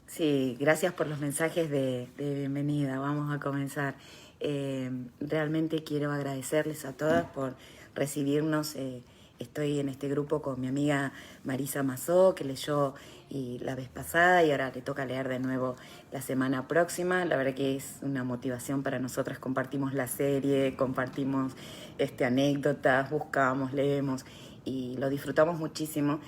Sí, gracias por los mensajes de bienvenida. Vamos a comenzar. Realmente quiero agradecerles a todas por recibirnos. Estoy en este grupo con mi amiga Marisa Mazó, que leyó la vez pasada y ahora le toca leer de nuevo la semana próxima. La verdad que es una motivación para nosotras. Compartimos la serie, compartimos anécdotas, buscamos, leemos y lo disfrutamos muchísimo.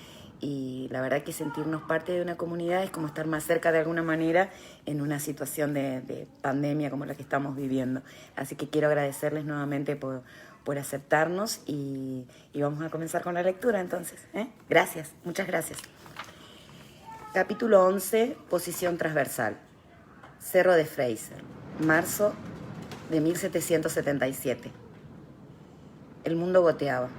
Y la verdad que sentirnos parte de una comunidad es como estar más cerca de alguna manera en una situación de pandemia como la que estamos viviendo. Así que quiero agradecerles nuevamente por aceptarnos y vamos a comenzar con la lectura entonces. Gracias, muchas gracias. Capítulo 11, posición transversal. Cerro de Fraser, marzo de 1777. El mundo goteaba.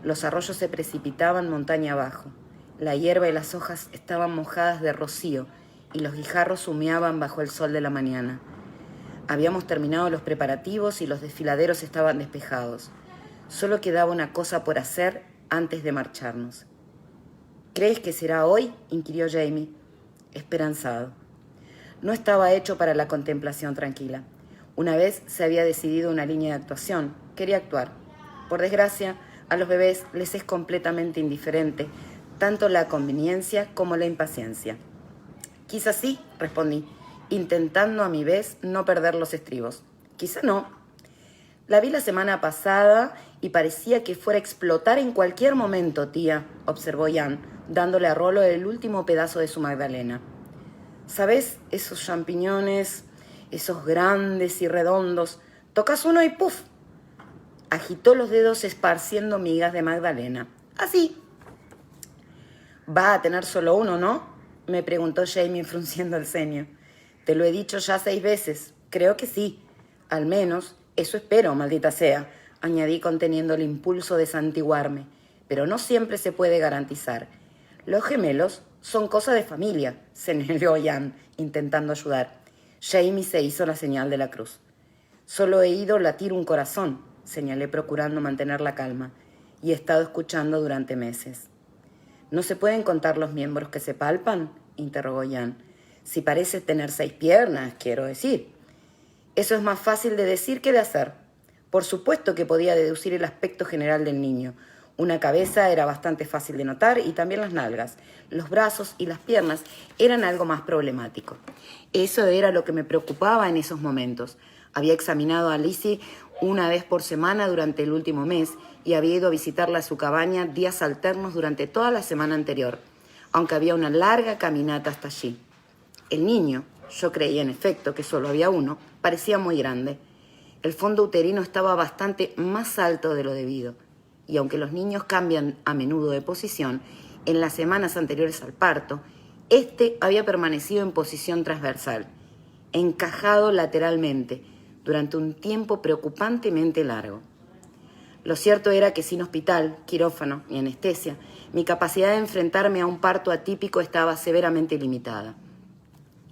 Los arroyos se precipitaban montaña abajo. La hierba y las hojas estaban mojadas de rocío y los guijarros humeaban bajo el sol de la mañana. Habíamos terminado los preparativos y los desfiladeros estaban despejados. Solo quedaba una cosa por hacer antes de marcharnos. ¿Crees que será hoy?, inquirió Jamie, esperanzado. No estaba hecho para la contemplación tranquila. Una vez se había decidido una línea de actuación. Quería actuar. Por desgracia, a los bebés les es completamente indiferente tanto la conveniencia como la impaciencia. Quizá sí, respondí, intentando a mi vez no perder los estribos. Quizá no. La vi la semana pasada y parecía que fuera a explotar en cualquier momento, tía, observó Jan, dándole a Rolo el último pedazo de su magdalena. ¿Sabes esos champiñones, esos grandes y redondos? Tocas uno y ¡puf! Agitó los dedos esparciendo migas de magdalena. Así. ¿Va a tener solo uno, no?, me preguntó Jamie frunciendo el ceño. Te lo he dicho ya 6 veces. Creo que sí. Al menos, eso espero, maldita sea, añadí conteniendo el impulso de santiguarme. Pero no siempre se puede garantizar. Los gemelos son cosa de familia, señaló Jan, intentando ayudar. Jamie se hizo la señal de la cruz. Solo he oído latir un corazón, señalé procurando mantener la calma, y he estado escuchando durante meses. ¿No se pueden contar los miembros que se palpan?, interrogó Jan. Si parece tener 6 piernas, quiero decir. Eso es más fácil de decir que de hacer. Por supuesto que podía deducir el aspecto general del niño. Una cabeza era bastante fácil de notar y también las nalgas. Los brazos y las piernas eran algo más problemático. Eso era lo que me preocupaba en esos momentos. Había examinado a Lizzie una vez por semana durante el último mes y había ido a visitarla a su cabaña días alternos durante toda la semana anterior, aunque había una larga caminata hasta allí. El niño, yo creía en efecto que solo había uno, parecía muy grande. El fondo uterino estaba bastante más alto de lo debido, y aunque los niños cambian a menudo de posición, en las semanas anteriores al parto, este había permanecido en posición transversal, encajado lateralmente, durante un tiempo preocupantemente largo. Lo cierto era que sin hospital, quirófano ni anestesia, mi capacidad de enfrentarme a un parto atípico estaba severamente limitada.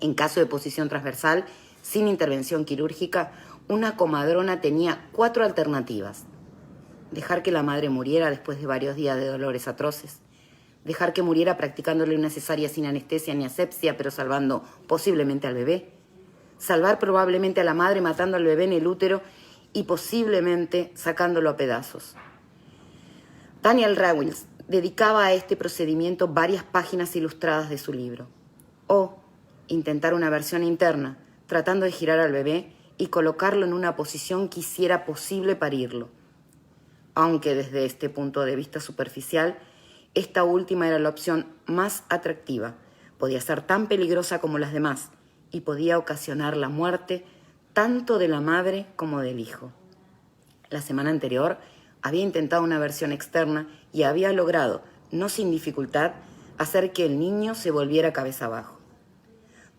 En caso de posición transversal, sin intervención quirúrgica, una comadrona tenía 4 alternativas. Dejar que la madre muriera después de varios días de dolores atroces. Dejar que muriera practicándole una cesárea sin anestesia ni asepsia, pero salvando posiblemente al bebé. Salvar probablemente a la madre matando al bebé en el útero y posiblemente sacándolo a pedazos. Daniel Rawls dedicaba a este procedimiento varias páginas ilustradas de su libro. O intentar una versión interna, tratando de girar al bebé y colocarlo en una posición que hiciera posible parirlo. Aunque desde este punto de vista superficial, esta última era la opción más atractiva. Podía ser tan peligrosa como las demás y podía ocasionar la muerte tanto de la madre como del hijo. La semana anterior había intentado una versión externa y había logrado, no sin dificultad, hacer que el niño se volviera cabeza abajo.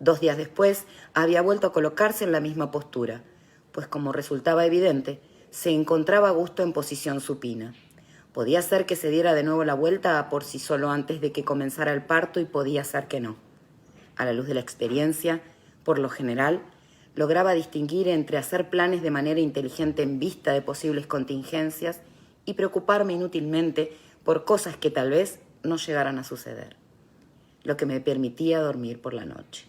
2 días después había vuelto a colocarse en la misma postura, pues como resultaba evidente, se encontraba a gusto en posición supina. Podía ser que se diera de nuevo la vuelta por sí solo antes de que comenzara el parto y podía ser que no. A la luz de la experiencia, por lo general, lograba distinguir entre hacer planes de manera inteligente en vista de posibles contingencias y preocuparme inútilmente por cosas que tal vez no llegaran a suceder, lo que me permitía dormir por la noche.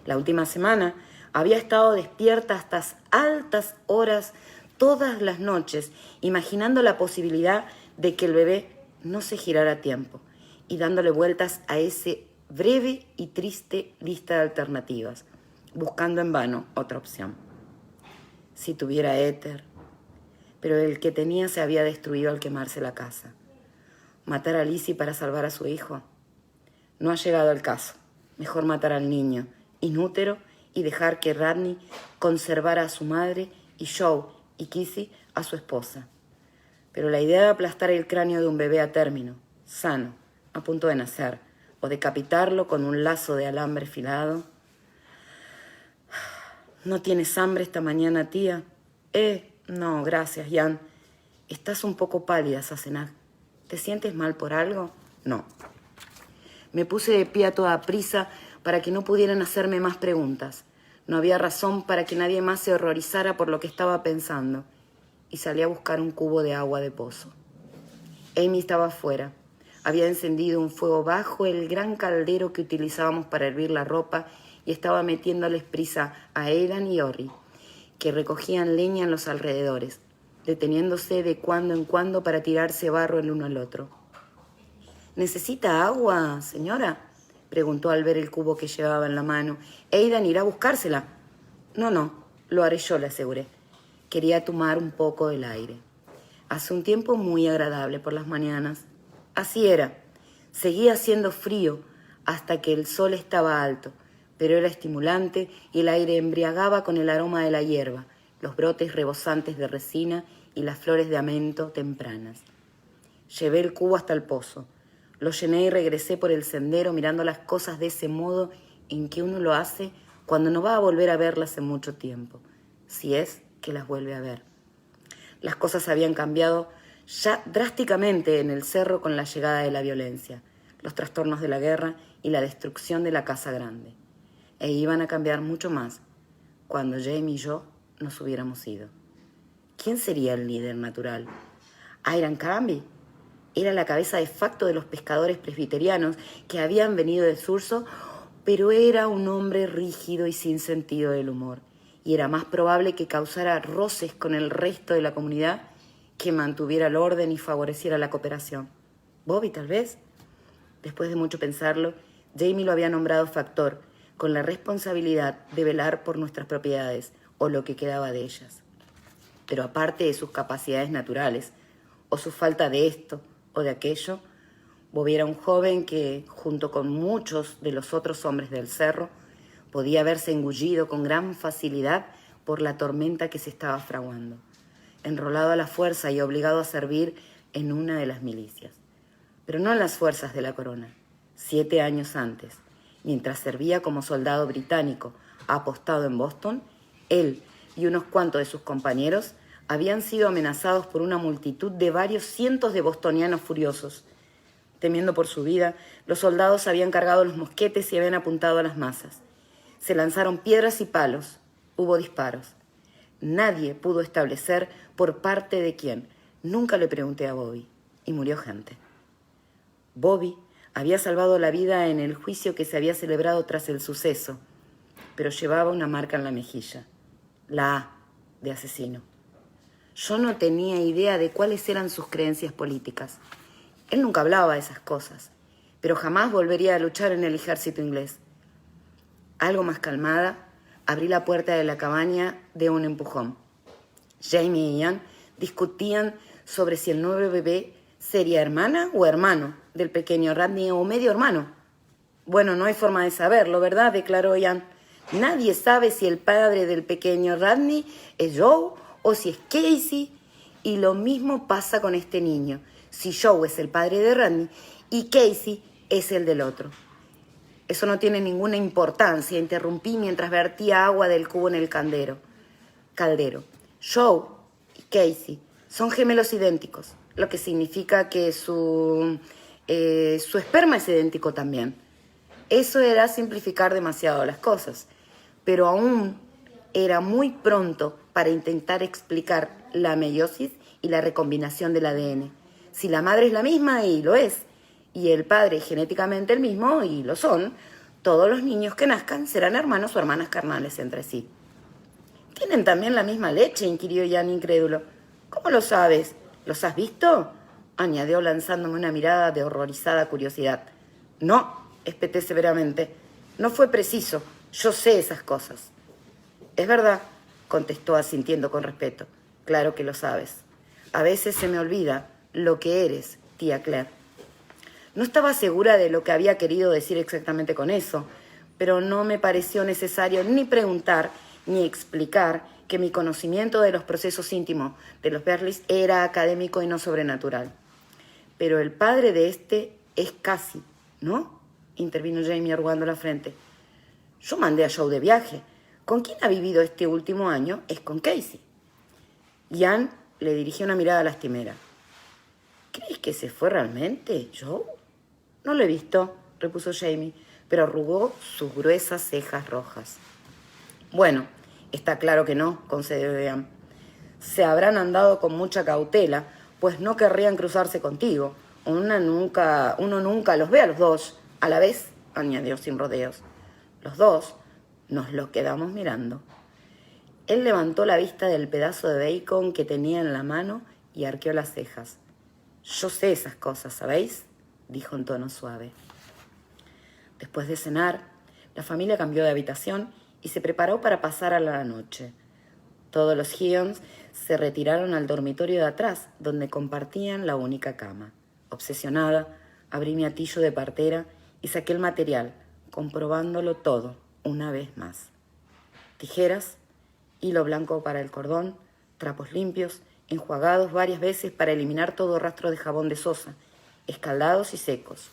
La última semana había estado despierta hasta altas horas todas las noches, imaginando la posibilidad de que el bebé no se girara a tiempo y dándole vueltas a ese breve y triste lista de alternativas, buscando en vano otra opción. Si tuviera éter, pero el que tenía se había destruido al quemarse la casa. ¿Matar a Lizzie para salvar a su hijo? No ha llegado el caso. Mejor matar al niño, inútero, y dejar que Radney conservara a su madre y Joe y Kizzy a su esposa. Pero la idea de aplastar el cráneo de un bebé a término, sano, a punto de nacer, o decapitarlo con un lazo de alambre filado. ¿No tienes hambre esta mañana, tía? No, gracias, Jan. Estás un poco pálida, Sassenach. ¿Te sientes mal por algo? No. Me puse de pie a toda prisa para que no pudieran hacerme más preguntas. No había razón para que nadie más se horrorizara por lo que estaba pensando. Y salí a buscar un cubo de agua de pozo. Amy estaba afuera. Había encendido un fuego bajo el gran caldero que utilizábamos para hervir la ropa y estaba metiéndoles prisa a Aidan y Orri, que recogían leña en los alrededores, deteniéndose de cuando en cuando para tirarse barro el uno al otro. ¿Necesita agua, señora?, preguntó al ver el cubo que llevaba en la mano. Aidan irá a buscársela. No, lo haré yo, le aseguré. Quería tomar un poco del aire. Hace un tiempo muy agradable por las mañanas. Así era. Seguía haciendo frío hasta que el sol estaba alto, pero era estimulante y el aire embriagaba con el aroma de la hierba, los brotes rebosantes de resina y las flores de amento tempranas. Llevé el cubo hasta el pozo. Lo llené y regresé por el sendero mirando las cosas de ese modo en que uno lo hace cuando no va a volver a verlas en mucho tiempo, si es que las vuelve a ver. Las cosas habían cambiado ya drásticamente en el cerro con la llegada de la violencia, los trastornos de la guerra y la destrucción de la casa grande. E iban a cambiar mucho más cuando Jamie y yo nos hubiéramos ido. ¿Quién sería el líder natural? ¿Hiram Cranby? Era la cabeza de facto de los pescadores presbiterianos que habían venido de Surso, pero era un hombre rígido y sin sentido del humor, y era más probable que causara roces con el resto de la comunidad que mantuviera el orden y favoreciera la cooperación. Bobby, tal vez. Después de mucho pensarlo, Jamie lo había nombrado factor, con la responsabilidad de velar por nuestras propiedades, o lo que quedaba de ellas. Pero aparte de sus capacidades naturales, o su falta de esto o de aquello, Bobby era un joven que, junto con muchos de los otros hombres del cerro, podía verse engullido con gran facilidad por la tormenta que se estaba fraguando, enrolado a la fuerza y obligado a servir en una de las milicias. Pero no en las fuerzas de la corona. 7 años antes, mientras servía como soldado británico apostado en Boston, él y unos cuantos de sus compañeros habían sido amenazados por una multitud de varios cientos de bostonianos furiosos. Temiendo por su vida, los soldados habían cargado los mosquetes y habían apuntado a las masas. Se lanzaron piedras y palos. Hubo disparos. Nadie pudo establecer por parte de quién. Nunca le pregunté a Bobby. Y murió gente. Bobby había salvado la vida en el juicio que se había celebrado tras el suceso, pero llevaba una marca en la mejilla. La A de asesino. Yo no tenía idea de cuáles eran sus creencias políticas. Él nunca hablaba de esas cosas, pero jamás volvería a luchar en el ejército inglés. Algo más calmada, abrí la puerta de la cabaña de un empujón. Jamie y Ian discutían sobre si el nuevo bebé sería hermana o hermano del pequeño Radney o medio hermano. Bueno, no hay forma de saberlo, ¿verdad?, declaró Ian. Nadie sabe si el padre del pequeño Radney es Joe o si es Casey, y lo mismo pasa con este niño, si Joe es el padre de Radney y Casey es el del otro. Eso no tiene ninguna importancia, interrumpí mientras vertía agua del cubo en el caldero. Joe y Casey son gemelos idénticos, lo que significa que su esperma es idéntico también. Eso era simplificar demasiado las cosas, pero aún era muy pronto para intentar explicar la meiosis y la recombinación del ADN. Si la madre es la misma, y lo es, y el padre genéticamente el mismo, y lo son, Todos los niños que nazcan serán hermanos o hermanas carnales entre sí. ¿Tienen también la misma leche?, inquirió Jan incrédulo. ¿Cómo lo sabes? ¿Los has visto?, añadió lanzándome una mirada de horrorizada curiosidad. No, espeté severamente. No fue preciso. Yo sé esas cosas. Es verdad, contestó asintiendo con respeto. Claro que lo sabes. A veces se me olvida lo que eres, tía Claire. No estaba segura de lo que había querido decir exactamente con eso, pero no me pareció necesario ni preguntar ni explicar que mi conocimiento de los procesos íntimos de los Berlis era académico y no sobrenatural. Pero el padre de este es Cassie, ¿no?, intervino Jamie arrugando la frente. Yo mandé a Joe de viaje. ¿Con quién ha vivido este último año? Es con Casey. Jan le dirigió una mirada lastimera. ¿Crees que se fue realmente, Joe? No lo he visto, repuso Jamie, pero arrugó sus gruesas cejas rojas. Bueno, está claro que no, concedió Jan. Se habrán andado con mucha cautela, pues no querrían cruzarse contigo. Uno nunca los ve a los dos a la vez, añadió sin rodeos. Los dos nos los quedamos mirando. Él levantó la vista del pedazo de bacon que tenía en la mano y arqueó las cejas. Yo sé esas cosas, ¿sabéis?, dijo en tono suave. Después de cenar, la familia cambió de habitación y se preparó para pasar a la noche. Todos los Hyons se retiraron al dormitorio de atrás, donde compartían la única cama. Obsesionada, abrí mi atillo de partera y saqué el material, comprobándolo todo una vez más. Tijeras, hilo blanco para el cordón, trapos limpios, enjuagados varias veces para eliminar todo rastro de jabón de sosa, escaldados y secos,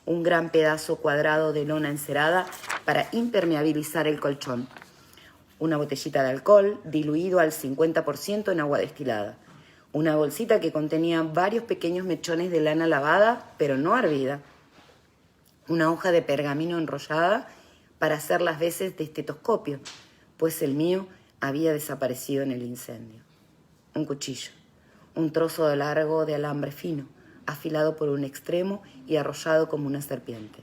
un gran pedazo cuadrado de lona encerada para impermeabilizar el colchón, una botellita de alcohol diluido al 50% en agua destilada, una bolsita que contenía varios pequeños mechones de lana lavada pero no hervida, una hoja de pergamino enrollada para hacer las veces de estetoscopio, pues el mío había desaparecido en el incendio. Un cuchillo, un trozo de largo de alambre fino, afilado por un extremo y arrollado como una serpiente.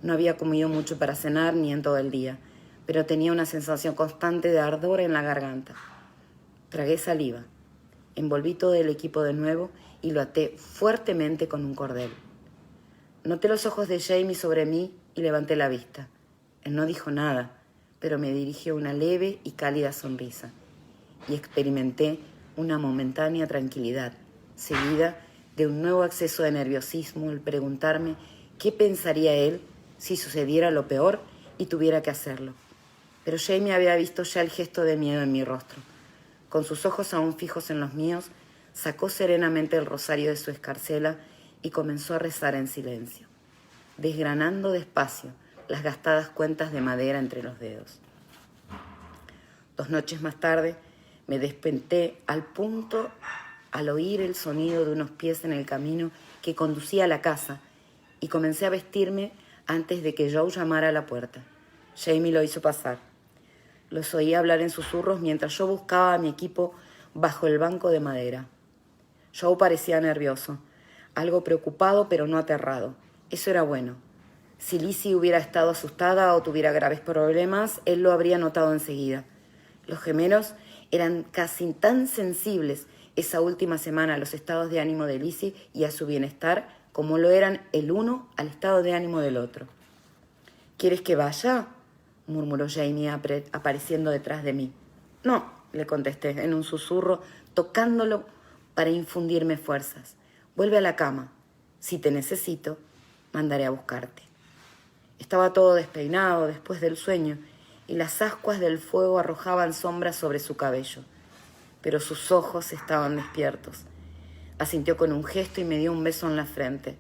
No había comido mucho para cenar ni en todo el día, pero tenía una sensación constante de ardor en la garganta. Tragué saliva, envolví todo el equipo de nuevo y lo até fuertemente con un cordel. Noté los ojos de Jamie sobre mí y levanté la vista. Él no dijo nada, pero me dirigió una leve y cálida sonrisa, y experimenté una momentánea tranquilidad, seguida de un nuevo acceso de nerviosismo al preguntarme qué pensaría él si sucediera lo peor y tuviera que hacerlo. Pero Jamie había visto ya el gesto de miedo en mi rostro. Con sus ojos aún fijos en los míos, sacó serenamente el rosario de su escarcela y comenzó a rezar en silencio, desgranando despacio las gastadas cuentas de madera entre los dedos. 2 noches más tarde, me desperté al oír el sonido de unos pies en el camino que conducía a la casa y comencé a vestirme antes de que Joe llamara a la puerta. Jamie lo hizo pasar. Los oí hablar en susurros mientras yo buscaba a mi equipo bajo el banco de madera. Joe parecía nervioso, algo preocupado pero no aterrado. Eso era bueno. Si Lizzie hubiera estado asustada o tuviera graves problemas, él lo habría notado enseguida. Los gemelos eran casi tan sensibles esa última semana a los estados de ánimo de Lizzie y a su bienestar como lo eran el uno al estado de ánimo del otro. ¿Quieres que vaya?, murmuró Jamie apareciendo detrás de mí. No, le contesté en un susurro, tocándolo para infundirme fuerzas. Vuelve a la cama. Si te necesito, mandaré a buscarte. Estaba todo despeinado después del sueño y las ascuas del fuego arrojaban sombras sobre su cabello, pero sus ojos estaban despiertos. Asintió con un gesto y me dio un beso en la frente,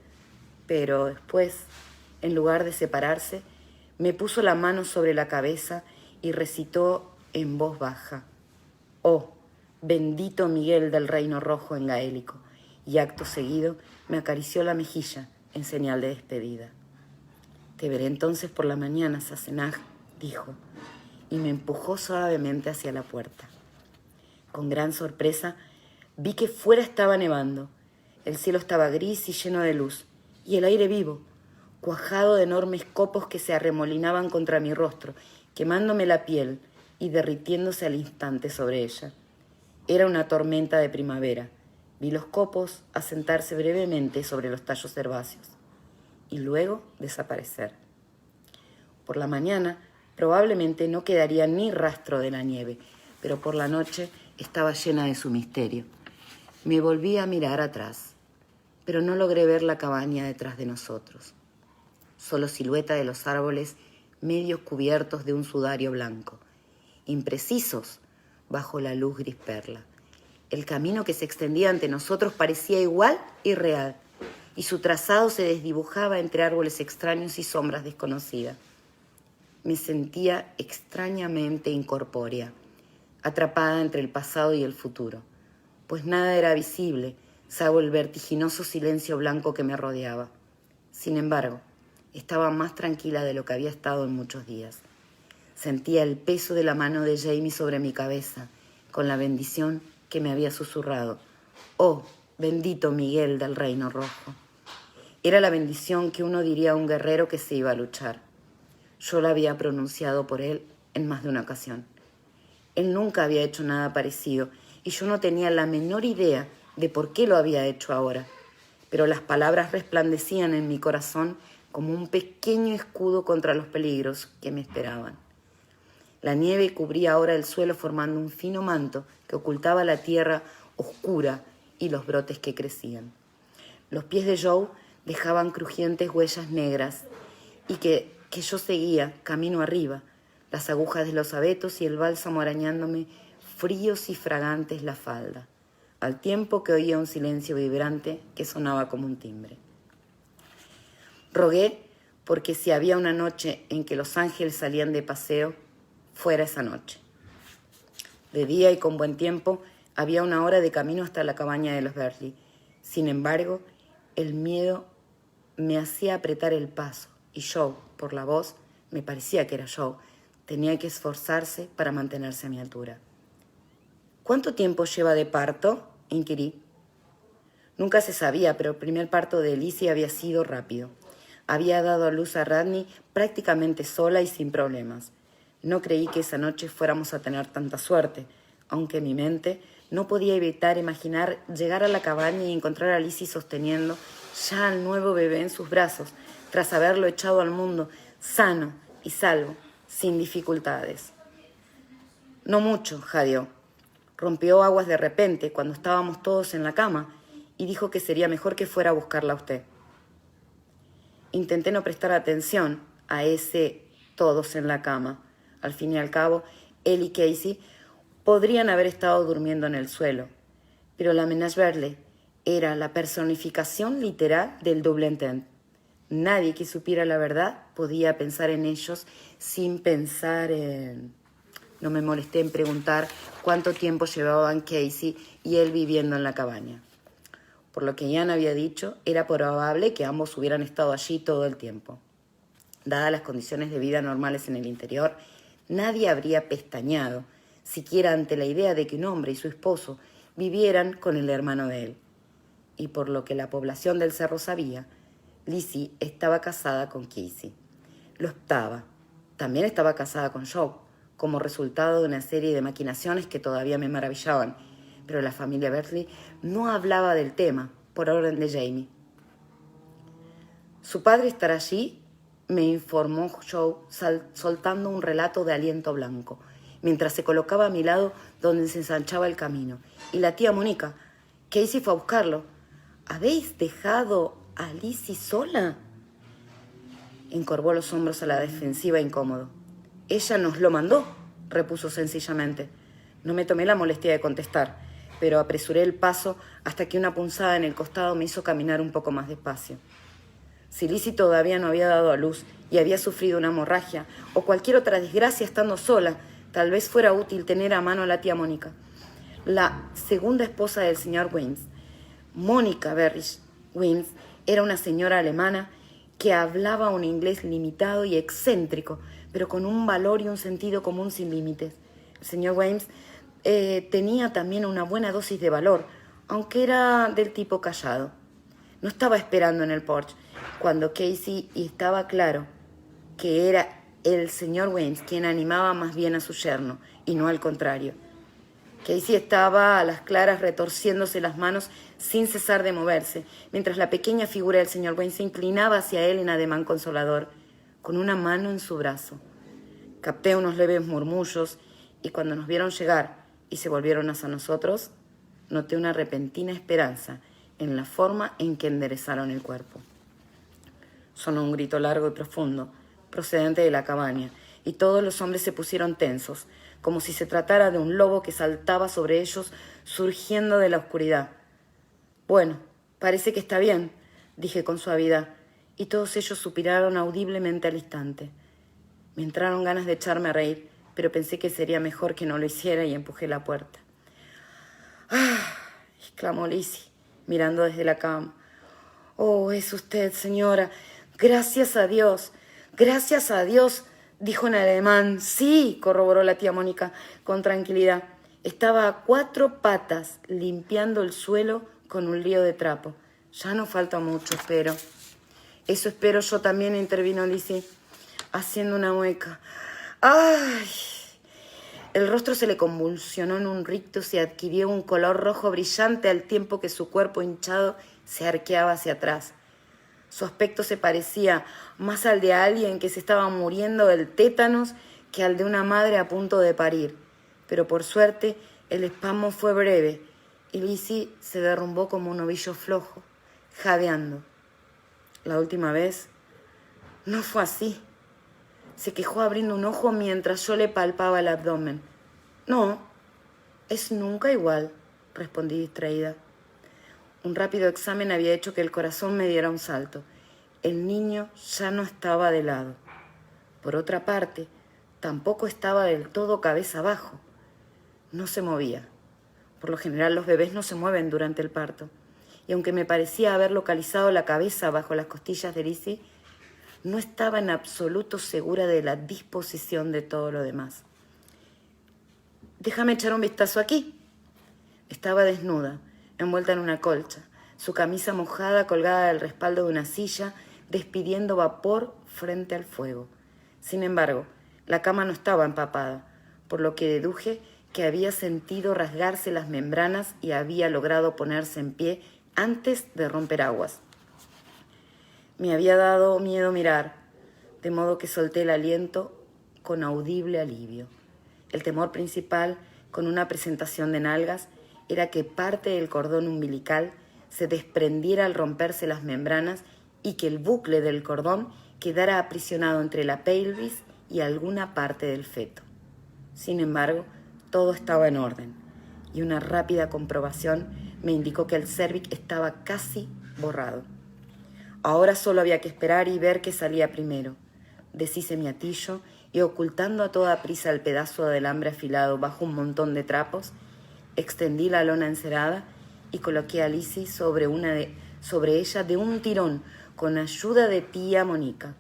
pero después, en lugar de separarse, me puso la mano sobre la cabeza y recitó en voz baja: «Oh, bendito Miguel del Reino Rojo» en gaélico, y acto seguido me acarició la mejilla en señal de despedida. «Te veré entonces por la mañana, Sassenach», dijo, y me empujó suavemente hacia la puerta. Con gran sorpresa vi que fuera estaba nevando. El cielo estaba gris y lleno de luz, y el aire vivo. cuajado de enormes copos que se arremolinaban contra mi rostro, quemándome la piel y derritiéndose al instante sobre ella. Era una tormenta de primavera. Vi los copos asentarse brevemente sobre los tallos herbáceos y luego desaparecer. Por la mañana probablemente no quedaría ni rastro de la nieve, pero por la noche estaba llena de su misterio. Me volví a mirar atrás, pero no logré ver la cabaña detrás de nosotros. Solo silueta de los árboles medios cubiertos de un sudario blanco, imprecisos bajo la luz gris perla. El camino que se extendía ante nosotros parecía igual y real, y su trazado se desdibujaba entre árboles extraños y sombras desconocidas. Me sentía extrañamente incorpórea, atrapada entre el pasado y el futuro, pues nada era visible, salvo el vertiginoso silencio blanco que me rodeaba. Sin embargo, estaba más tranquila de lo que había estado en muchos días. Sentía el peso de la mano de Jamie sobre mi cabeza, con la bendición que me había susurrado. «Oh, bendito Miguel del Reino Rojo». Era la bendición que uno diría a un guerrero que se iba a luchar. Yo la había pronunciado por él en más de una ocasión. Él nunca había hecho nada parecido y yo no tenía la menor idea de por qué lo había hecho ahora. Pero las palabras resplandecían en mi corazón como un pequeño escudo contra los peligros que me esperaban. La nieve cubría ahora el suelo formando un fino manto que ocultaba la tierra oscura y los brotes que crecían. Los pies de Joe dejaban crujientes huellas negras y que yo seguía camino arriba, las agujas de los abetos y el bálsamo arañándome fríos y fragantes la falda, al tiempo que oía un silencio vibrante que sonaba como un timbre. Rogué porque si había una noche en que los ángeles salían de paseo, fuera esa noche. De día y con buen tiempo, había una hora de camino hasta la cabaña de los Berkeley. Sin embargo, el miedo me hacía apretar el paso y Joe, por la voz, me parecía que era Joe, tenía que esforzarse para mantenerse a mi altura. «¿Cuánto tiempo lleva de parto?», inquirí. Nunca se sabía, pero el primer parto de Lizzie había sido rápido. Había dado a luz a Radney prácticamente sola y sin problemas. No creí que esa noche fuéramos a tener tanta suerte, aunque mi mente no podía evitar imaginar llegar a la cabaña y encontrar a Lizzie sosteniendo ya al nuevo bebé en sus brazos, tras haberlo echado al mundo, sano y salvo, sin dificultades. «No mucho», jadeó. Rompió aguas de repente cuando estábamos todos en la cama y dijo que sería mejor que fuera a buscarla a usted. Intenté no prestar atención a ese todos en la cama. Al fin y al cabo, él y Casey podrían haber estado durmiendo en el suelo, pero la Ménage Berle era la personificación literal del double entente. Nadie que supiera la verdad podía pensar en ellos sin pensar en... No me molesté en preguntar cuánto tiempo llevaban Casey y él viviendo en la cabaña. Por lo que Ian había dicho, era probable que ambos hubieran estado allí todo el tiempo. Dadas las condiciones de vida normales en el interior, nadie habría pestañeado, siquiera ante la idea de que un hombre y su esposo vivieran con el hermano de él. Y por lo que la población del cerro sabía, Lizzie estaba casada con Casey. Lo estaba. También estaba casada con Joe, como resultado de una serie de maquinaciones que todavía me maravillaban, pero la familia Berkeley no hablaba del tema, por orden de Jamie. «Su padre estará allí», me informó Joe, soltando un relato de aliento blanco, mientras se colocaba a mi lado donde se ensanchaba el camino. «Y la tía Mónica, Casey fue a buscarlo». «¿Habéis dejado a Lizzie sola?», encorvó los hombros a la defensiva incómodo. «Ella nos lo mandó», repuso sencillamente. No me tomé la molestia de contestar, pero apresuré el paso hasta que una punzada en el costado me hizo caminar un poco más despacio. Si Lizzie todavía no había dado a luz y había sufrido una hemorragia o cualquier otra desgracia estando sola, tal vez fuera útil tener a mano a la tía Mónica, la segunda esposa del señor Wins. Mónica Berrich Wins era una señora alemana que hablaba un inglés limitado y excéntrico, pero con un valor y un sentido común sin límites. El señor Wins tenía también una buena dosis de valor, aunque era del tipo callado. No estaba esperando en el porche, cuando Casey, y estaba claro que era el señor Waynes quien animaba más bien a su yerno, y no al contrario. Casey estaba a las claras retorciéndose las manos sin cesar de moverse, mientras la pequeña figura del señor Wayne se inclinaba hacia él en ademán consolador, con una mano en su brazo. Capté unos leves murmullos, y cuando nos vieron llegar y se volvieron hacia nosotros, noté una repentina esperanza en la forma en que enderezaron el cuerpo. Sonó un grito largo y profundo, procedente de la cabaña, y todos los hombres se pusieron tensos, como si se tratara de un lobo que saltaba sobre ellos surgiendo de la oscuridad. «Bueno, parece que está bien», dije con suavidad, y todos ellos suspiraron audiblemente al instante. Me entraron ganas de echarme a reír, pero pensé que sería mejor que no lo hiciera y empujé la puerta. «¡Ah!», exclamó Lizzie, mirando desde la cama. «Oh, es usted, señora. Gracias a Dios. Gracias a Dios», dijo en alemán. «Sí», corroboró la tía Mónica con tranquilidad. Estaba a 4 patas, limpiando el suelo con un lío de trapo. «Ya no falta mucho, espero». «Eso espero yo también», intervino Lizzie, haciendo una mueca. «¡Ay!». El rostro se le convulsionó en un rictus y adquirió un color rojo brillante al tiempo que su cuerpo hinchado se arqueaba hacia atrás. Su aspecto se parecía más al de alguien que se estaba muriendo del tétanos que al de una madre a punto de parir. Pero por suerte el espasmo fue breve y Lizzie se derrumbó como un ovillo flojo, jadeando. La última vez no fue así. Se quejó abriendo un ojo mientras yo le palpaba el abdomen. «No, es nunca igual», respondí distraída. Un rápido examen había hecho que el corazón me diera un salto. El niño ya no estaba de lado. Por otra parte, tampoco estaba del todo cabeza abajo. No se movía. Por lo general los bebés no se mueven durante el parto. Y aunque me parecía haber localizado la cabeza bajo las costillas de Lizzie, no estaba en absoluto segura de la disposición de todo lo demás. «Déjame echar un vistazo aquí». Estaba desnuda, envuelta en una colcha, su camisa mojada colgada del respaldo de una silla, despidiendo vapor frente al fuego. Sin embargo, la cama no estaba empapada, por lo que deduje que había sentido rasgarse las membranas y había logrado ponerse en pie antes de romper aguas. Me había dado miedo mirar, de modo que solté el aliento con audible alivio. El temor principal, con una presentación de nalgas, era que parte del cordón umbilical se desprendiera al romperse las membranas y que el bucle del cordón quedara aprisionado entre la pelvis y alguna parte del feto. Sin embargo, todo estaba en orden, y una rápida comprobación me indicó que el cérvix estaba casi borrado. Ahora solo había que esperar y ver qué salía primero. Deshice mi atillo y, ocultando a toda prisa el pedazo de alambre afilado bajo un montón de trapos, extendí la lona encerada y coloqué a Lizzie sobre ella de un tirón con ayuda de tía Mónica.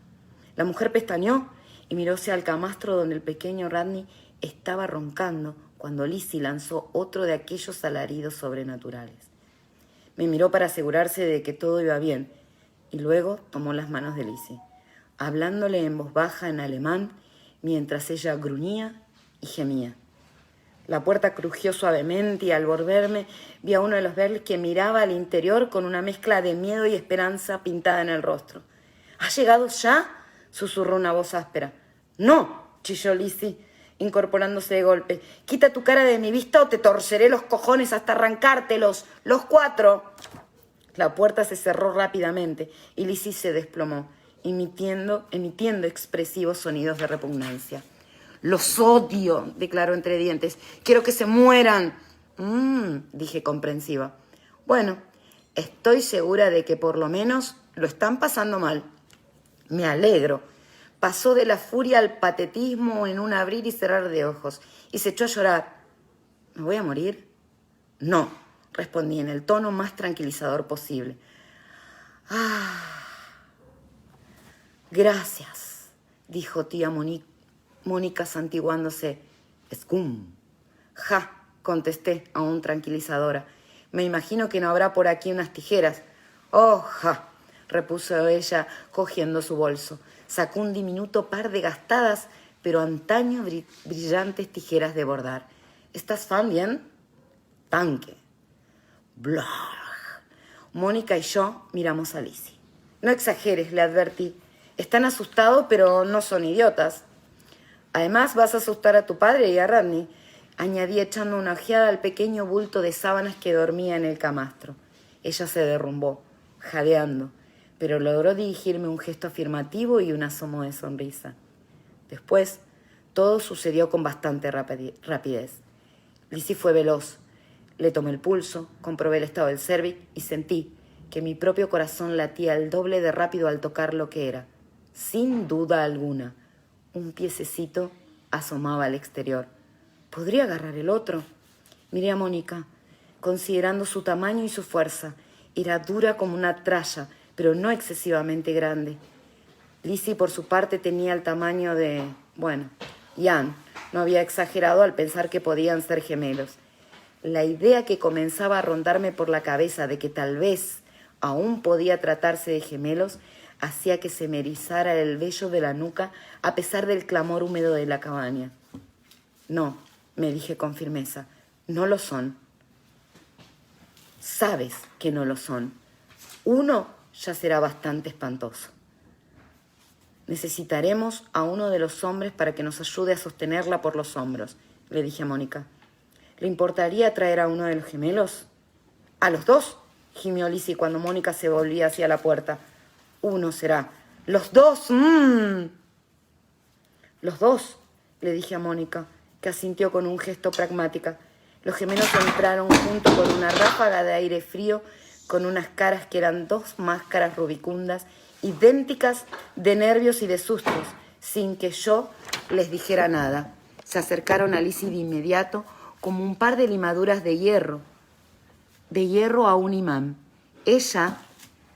La mujer pestañeó y miróse al camastro donde el pequeño Radney estaba roncando cuando Lizzie lanzó otro de aquellos alaridos sobrenaturales. Me miró para asegurarse de que todo iba bien y luego tomó las manos de Lizzie, hablándole en voz baja en alemán mientras ella gruñía y gemía. La puerta crujió suavemente y al volverme vi a uno de los Berles que miraba al interior con una mezcla de miedo y esperanza pintada en el rostro. —¿Has llegado ya? —susurró una voz áspera. —No —chilló Lizzie, incorporándose de golpe—. Quita tu cara de mi vista o te torceré los cojones hasta arrancártelos, los 4. La puerta se cerró rápidamente y Lizzie se desplomó, emitiendo expresivos sonidos de repugnancia. —Los odio —declaró entre dientes—. Quiero que se mueran. Dije comprensiva. Bueno, estoy segura de que por lo menos lo están pasando mal. Me alegro. Pasó de la furia al patetismo en un abrir y cerrar de ojos y se echó a llorar. ¿Me voy a morir? No, respondí en el tono más tranquilizador posible. Gracias, dijo tía Mónica santiguándose. Scum. Ja, contesté, aún tranquilizadora. Me imagino que no habrá por aquí unas tijeras. Oh, ja. repuso ella, cogiendo su bolso. Sacó un diminuto par de gastadas, pero antaño brillantes tijeras de bordar. ¿Estás fan bien? Tanque. Blah. Mónica y yo miramos a Lizzie. No exageres, le advertí. Están asustados, pero no son idiotas. Además, vas a asustar a tu padre y a Radney, añadí echando una ojeada al pequeño bulto de sábanas que dormía en el camastro. Ella se derrumbó, jadeando, pero logró dirigirme un gesto afirmativo y un asomo de sonrisa. Después, todo sucedió con bastante rapidez. Lizzie fue veloz. Le tomé el pulso, comprobé el estado del cérvix y sentí que mi propio corazón latía el doble de rápido al tocar lo que era. Sin duda alguna, un piececito asomaba al exterior. ¿Podría agarrar el otro? Miré a Mónica, considerando su tamaño y su fuerza. Era dura como una tralla, pero no excesivamente grande. Lizzie, por su parte, tenía el tamaño de... Bueno, Ian no había exagerado al pensar que podían ser gemelos. La idea que comenzaba a rondarme por la cabeza de que tal vez aún podía tratarse de gemelos hacía que se me erizara el vello de la nuca a pesar del clamor húmedo de la cabaña. No, me dije con firmeza, no lo son. Sabes que no lo son. Uno ya será bastante espantoso. Necesitaremos a uno de los hombres para que nos ayude a sostenerla por los hombros, le dije a Mónica. ¿Le importaría traer a uno de los gemelos? ¿A los dos?, gimió Lizzie cuando Mónica se volvía hacia la puerta. Uno será. ¡Los dos! Los dos, le dije a Mónica, que asintió con un gesto pragmática. Los gemelos entraron juntos con una ráfaga de aire frío, con unas caras que eran dos máscaras rubicundas, idénticas de nervios y de sustos, sin que yo les dijera nada. Se acercaron a Lizzie de inmediato, como un par de limaduras de hierro a un imán. Ella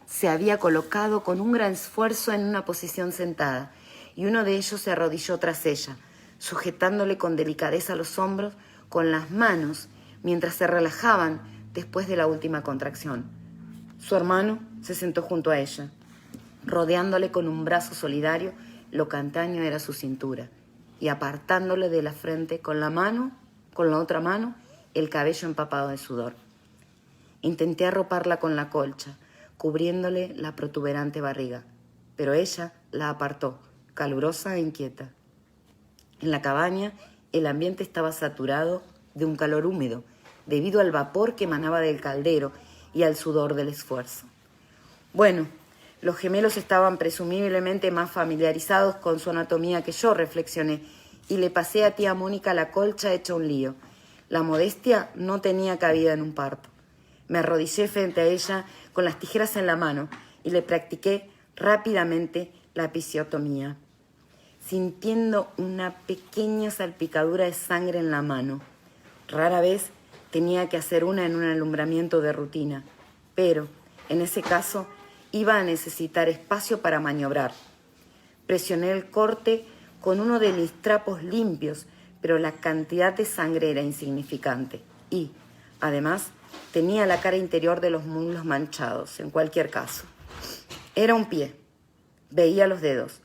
se había colocado con un gran esfuerzo en una posición sentada, y uno de ellos se arrodilló tras ella, sujetándole con delicadeza los hombros con las manos, mientras se relajaban después de la última contracción. Su hermano se sentó junto a ella, rodeándole con un brazo solidario lo que antaño era su cintura, y apartándole de la frente con la otra mano, el cabello empapado de sudor. Intenté arroparla con la colcha, cubriéndole la protuberante barriga, pero ella la apartó, calurosa e inquieta. En la cabaña, el ambiente estaba saturado de un calor húmedo, debido al vapor que emanaba del caldero y al sudor del esfuerzo. Bueno, los gemelos estaban presumiblemente más familiarizados con su anatomía que yo, reflexioné, y le pasé a tía Mónica la colcha hecha un lío. La modestia no tenía cabida en un parto. Me arrodillé frente a ella con las tijeras en la mano y le practiqué rápidamente la episiotomía, sintiendo una pequeña salpicadura de sangre en la mano. Rara vez tenía que hacer una en un alumbramiento de rutina, pero en ese caso iba a necesitar espacio para maniobrar. Presioné el corte con uno de mis trapos limpios, pero la cantidad de sangre era insignificante y, además, tenía la cara interior de los muslos manchados, en cualquier caso. Era un pie. Veía los dedos,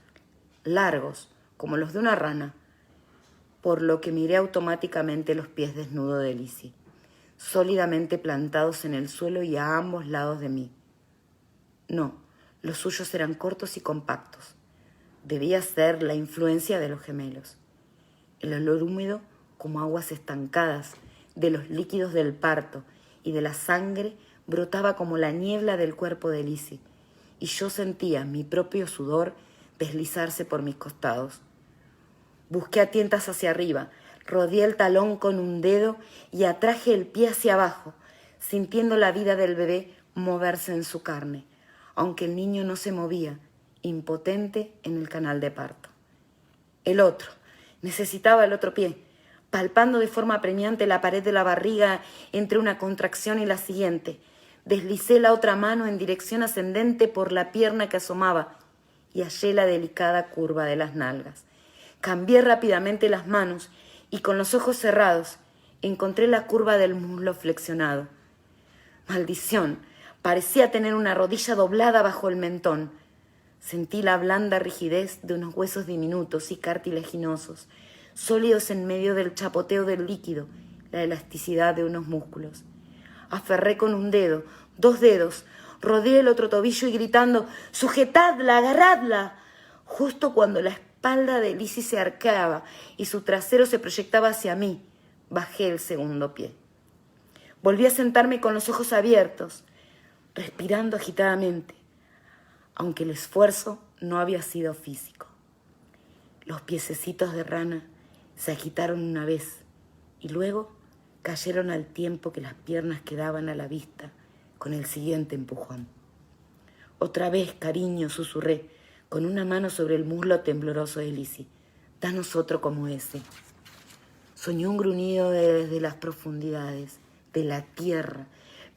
largos, como los de una rana, por lo que miré automáticamente los pies desnudos de Lizzie, sólidamente plantados en el suelo y a ambos lados de mí. No, los suyos eran cortos y compactos. Debía ser la influencia de los gemelos. El olor húmedo, como aguas estancadas, de los líquidos del parto y de la sangre, brotaba como la niebla del cuerpo de Lizzie, y yo sentía mi propio sudor deslizarse por mis costados. Busqué a tientas hacia arriba, rodeé el talón con un dedo y atraje el pie hacia abajo, sintiendo la vida del bebé moverse en su carne, aunque el niño no se movía, impotente en el canal de parto. El otro, necesitaba el otro pie, palpando de forma apremiante la pared de la barriga entre una contracción y la siguiente. Deslicé la otra mano en dirección ascendente por la pierna que asomaba y hallé la delicada curva de las nalgas. Cambié rápidamente las manos y con los ojos cerrados encontré la curva del muslo flexionado. Maldición, Parecía tener una rodilla doblada bajo el mentón. Sentí la blanda rigidez de unos huesos diminutos y cartilaginosos, sólidos en medio del chapoteo del líquido, la elasticidad de unos músculos. Aferré con un dedo, 2 dedos, rodeé el otro tobillo y gritando, «¡Sujetadla, agarradla!», justo cuando la espalda de Lizzie se arqueaba y su trasero se proyectaba hacia mí, bajé el segundo pie. Volví a sentarme con los ojos abiertos, respirando agitadamente, aunque el esfuerzo no había sido físico. Los piececitos de rana se agitaron una vez y luego cayeron al tiempo que las piernas quedaban a la vista con el siguiente empujón. «Otra vez, cariño», susurré, con una mano sobre el muslo tembloroso de Lizzie. «Danos otro como ese». Soñé un gruñido desde las profundidades de la tierra,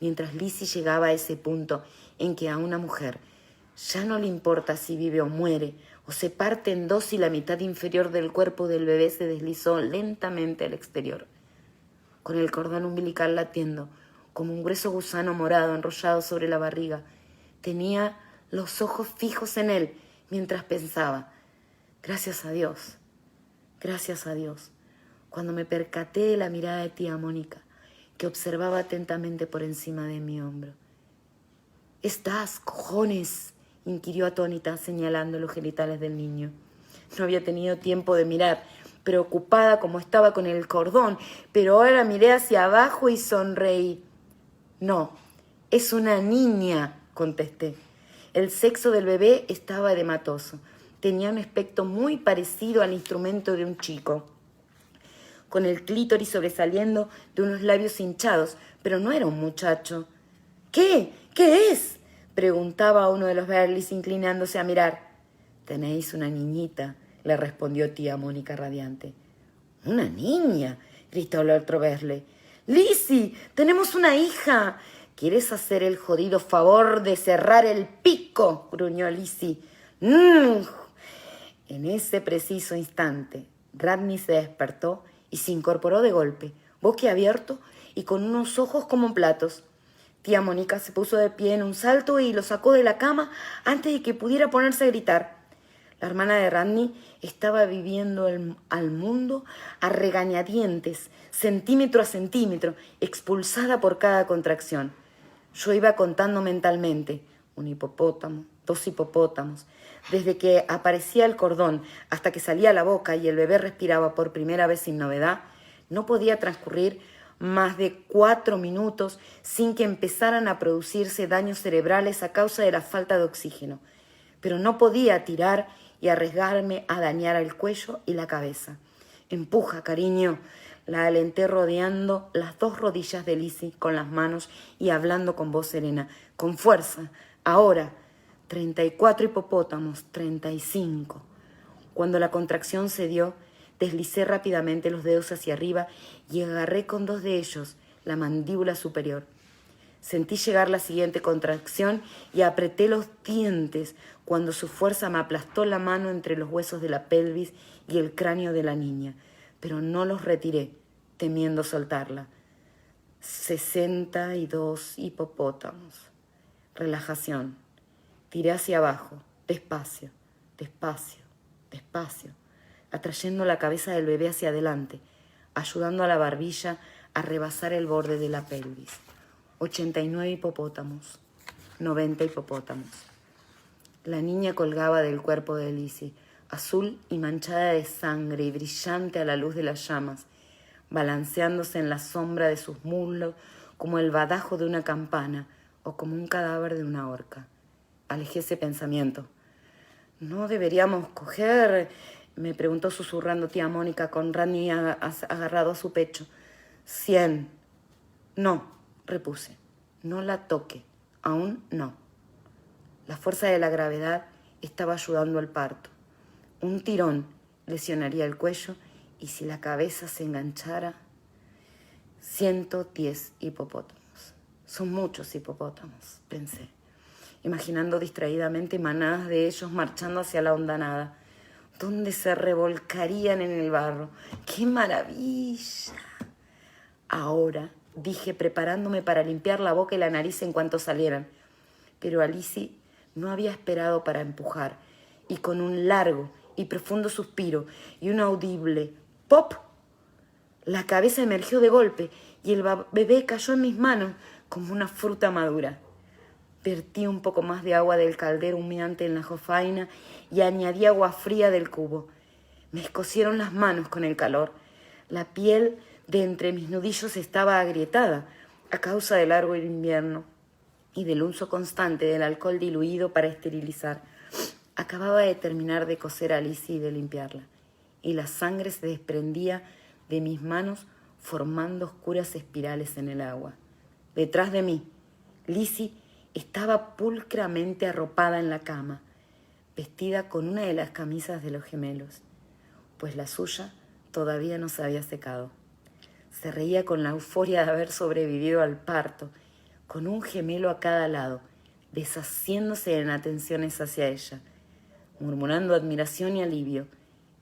mientras Lizzie llegaba a ese punto en que a una mujer ya no le importa si vive o muere, o se parte en dos y la mitad inferior del cuerpo del bebé se deslizó lentamente al exterior, con el cordón umbilical latiendo, como un grueso gusano morado enrollado sobre la barriga. Tenía los ojos fijos en él mientras pensaba, gracias a Dios, cuando me percaté de la mirada de tía Mónica, que observaba atentamente por encima de mi hombro. «¿Estás, cojones?», inquirió atónita, señalando los genitales del niño. No había tenido tiempo de mirar, preocupada como estaba con el cordón, pero ahora miré hacia abajo y sonreí. «No, es una niña», contesté. El sexo del bebé estaba edematoso. Tenía un aspecto muy parecido al instrumento de un chico, con el clítoris sobresaliendo de unos labios hinchados, pero no era un muchacho. «¿Qué? ¿Qué es?», preguntaba uno de los Berlis inclinándose a mirar. «Tenéis una niñita», le respondió tía Mónica radiante. «¿Una niña?», gritó el otro Berli. «Lizzie, tenemos una hija». «¿Quieres hacer el jodido favor de cerrar el pico?», gruñó Lizzie. En ese preciso instante, Radney se despertó y se incorporó de golpe, boquiabierto y con unos ojos como platos. Tía Mónica se puso de pie en un salto y lo sacó de la cama antes de que pudiera ponerse a gritar. La hermana de Radney estaba viviendo al mundo a regañadientes, centímetro a centímetro, expulsada por cada contracción. Yo iba contando mentalmente, 1 hipopótamo, 2 hipopótamos, desde que aparecía el cordón hasta que salía la boca y el bebé respiraba por primera vez sin novedad. No podía transcurrir más de 4 minutos sin que empezaran a producirse daños cerebrales a causa de la falta de oxígeno. Pero no podía tirar y arriesgarme a dañar el cuello y la cabeza. «Empuja, cariño», la alenté rodeando las 2 rodillas de Lizzie con las manos y hablando con voz serena. «Con fuerza, ahora». 34 hipopótamos, 35. Cuando la contracción cedió, deslicé rápidamente los dedos hacia arriba y agarré con 2 de ellos la mandíbula superior. Sentí llegar la siguiente contracción y apreté los dientes cuando su fuerza me aplastó la mano entre los huesos de la pelvis y el cráneo de la niña, pero no los retiré, temiendo soltarla. 62 hipopótamos. Relajación. Tiré hacia abajo, despacio, despacio, despacio, atrayendo la cabeza del bebé hacia adelante, ayudando a la barbilla a rebasar el borde de la pelvis. 89 hipopótamos, 90 hipopótamos. La niña colgaba del cuerpo de Lizzie, azul y manchada de sangre y brillante a la luz de las llamas, balanceándose en la sombra de sus muslos como el badajo de una campana o como un cadáver de una orca. Alejé ese pensamiento. «¿No deberíamos coger?», me preguntó susurrando tía Mónica con Radney agarrado a su pecho. 100. «No», repuse. «No la toque. Aún no». La fuerza de la gravedad estaba ayudando al parto. Un tirón lesionaría el cuello y si la cabeza se enganchara... 110 hipopótamos. Son muchos hipopótamos, pensé, imaginando distraídamente manadas de ellos marchando hacia la hondanada, donde se revolcarían en el barro. ¡Qué maravilla! Ahora, dije, preparándome para limpiar la boca y la nariz en cuanto salieran. pero Alicia no había esperado para empujar, y con un largo y profundo suspiro y un audible ¡pop!, la cabeza emergió de golpe y el bebé cayó en mis manos como una fruta madura. Vertí un poco más de agua del caldero humeante en la jofaina y añadí agua fría del cubo. Me escocieron las manos con el calor. La piel de entre mis nudillos estaba agrietada a causa del largo invierno y del uso constante del alcohol diluido para esterilizar. Acababa de terminar de coser a Alicia y de limpiarla, y la sangre se desprendía de mis manos formando oscuras espirales en el agua. Detrás de mí, Lizzie estaba pulcramente arropada en la cama, vestida con una de las camisas de los gemelos, pues la suya todavía no se había secado. Se reía con la euforia de haber sobrevivido al parto, con un gemelo a cada lado, deshaciéndose en atenciones hacia ella, murmurando admiración y alivio,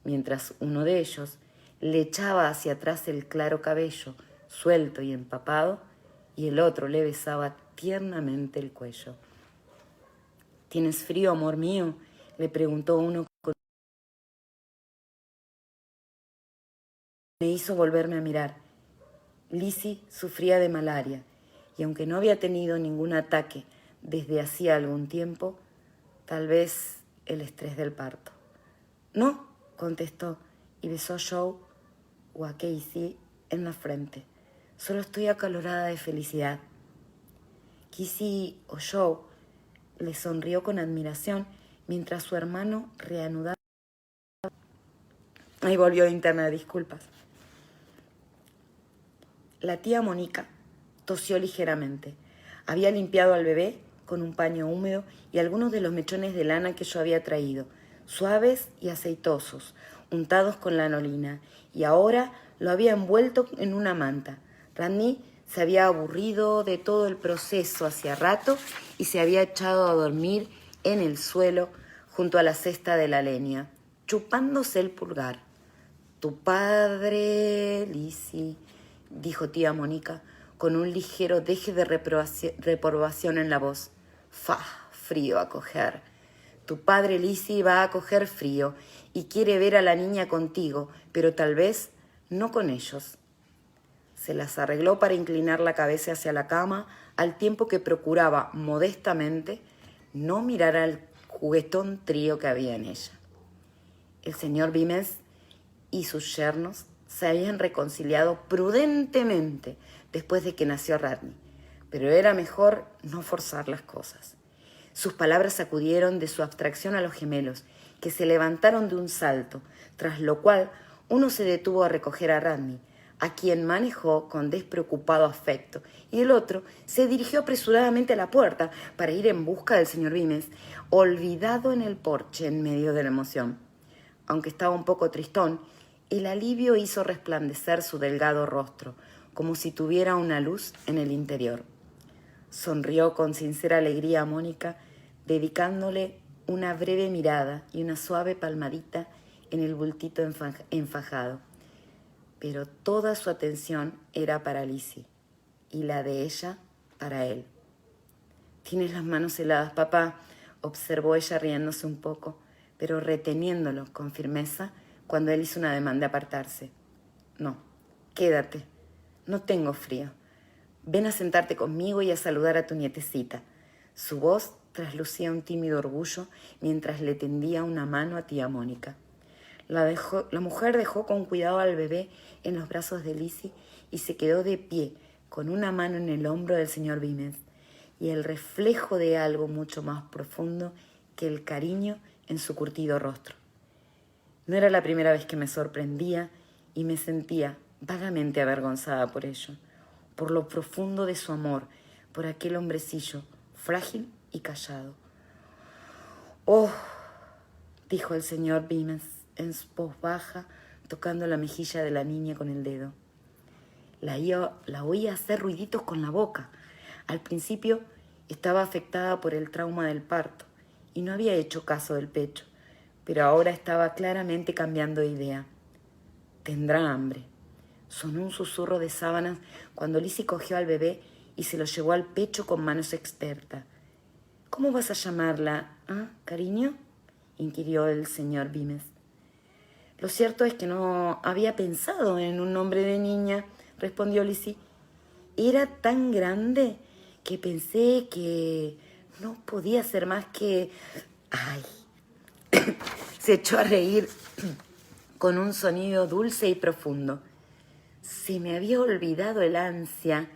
mientras uno de ellos le echaba hacia atrás el claro cabello, suelto y empapado, y el otro le besaba tiernamente el cuello. ¿Tienes frío, amor mío?, le preguntó uno con... Me hizo volverme a mirar. Lizzie sufría de malaria, y aunque no había tenido ningún ataque desde hacía algún tiempo, tal vez el estrés del parto. No, contestó, y besó a Joe o a Casey en la frente. Solo estoy acalorada de felicidad. Casey o Joe le sonrió con admiración mientras su hermano reanudaba. Ahí volvió interna, disculpas. La tía Mónica tosió ligeramente. Había limpiado al bebé con un paño húmedo y algunos de los mechones de lana que yo había traído, suaves y aceitosos, untados con lanolina, y ahora lo había envuelto en una manta. Randy se había aburrido de todo el proceso hacía rato y se había echado a dormir en el suelo junto a la cesta de la leña, chupándose el pulgar. Tu padre, Lizzie, dijo tía Mónica, con un ligero deje de reprobación en la voz. Frío a coger. Tu padre, Lizzie, va a coger frío y quiere ver a la niña contigo, pero tal vez no con ellos. Se las arregló para inclinar la cabeza hacia la cama, al tiempo que procuraba, modestamente, no mirar al juguetón trío que había en ella. El señor Vimes y sus yernos se habían reconciliado prudentemente después de que nació Radney, pero era mejor no forzar las cosas. Sus palabras sacudieron de su abstracción a los gemelos, que se levantaron de un salto, tras lo cual uno se detuvo a recoger a Radney, a quien manejó con despreocupado afecto, y el otro se dirigió apresuradamente a la puerta para ir en busca del señor Vimes, olvidado en el porche en medio de la emoción. Aunque estaba un poco tristón, el alivio hizo resplandecer su delgado rostro, como si tuviera una luz en el interior. Sonrió con sincera alegría a Mónica, dedicándole una breve mirada y una suave palmadita en el bultito enfajado. Pero toda su atención era para Lizzie, y la de ella para él. «Tienes las manos heladas, papá», observó ella riéndose un poco, pero reteniéndolo con firmeza cuando él hizo una ademán de apartarse. «No, quédate, no tengo frío. Ven a sentarte conmigo y a saludar a tu nietecita». Su voz traslucía un tímido orgullo mientras le tendía una mano a tía Mónica. La mujer dejó con cuidado al bebé en los brazos de Lizzie y se quedó de pie con una mano en el hombro del señor Vimes y el reflejo de algo mucho más profundo que el cariño en su curtido rostro. No era la primera vez que me sorprendía y me sentía vagamente avergonzada por ello, por lo profundo de su amor, por aquel hombrecillo frágil y callado. «Oh», dijo el señor Vimes en voz baja, tocando la mejilla de la niña con el dedo. La oía hacer ruiditos con la boca. Al principio estaba afectada por el trauma del parto y no había hecho caso del pecho, pero ahora estaba claramente cambiando de idea. «Tendrá hambre». Sonó un susurro de sábanas cuando Lizzie cogió al bebé y se lo llevó al pecho con manos expertas. ¿Cómo vas a llamarla? ¿Ah, cariño?, inquirió el señor Vimes. Lo cierto es que no había pensado en un nombre de niña, respondió Lizzie. Era tan grande que pensé que no podía ser más que... ¡Ay! Se echó a reír con un sonido dulce y profundo. Se me había olvidado el ansia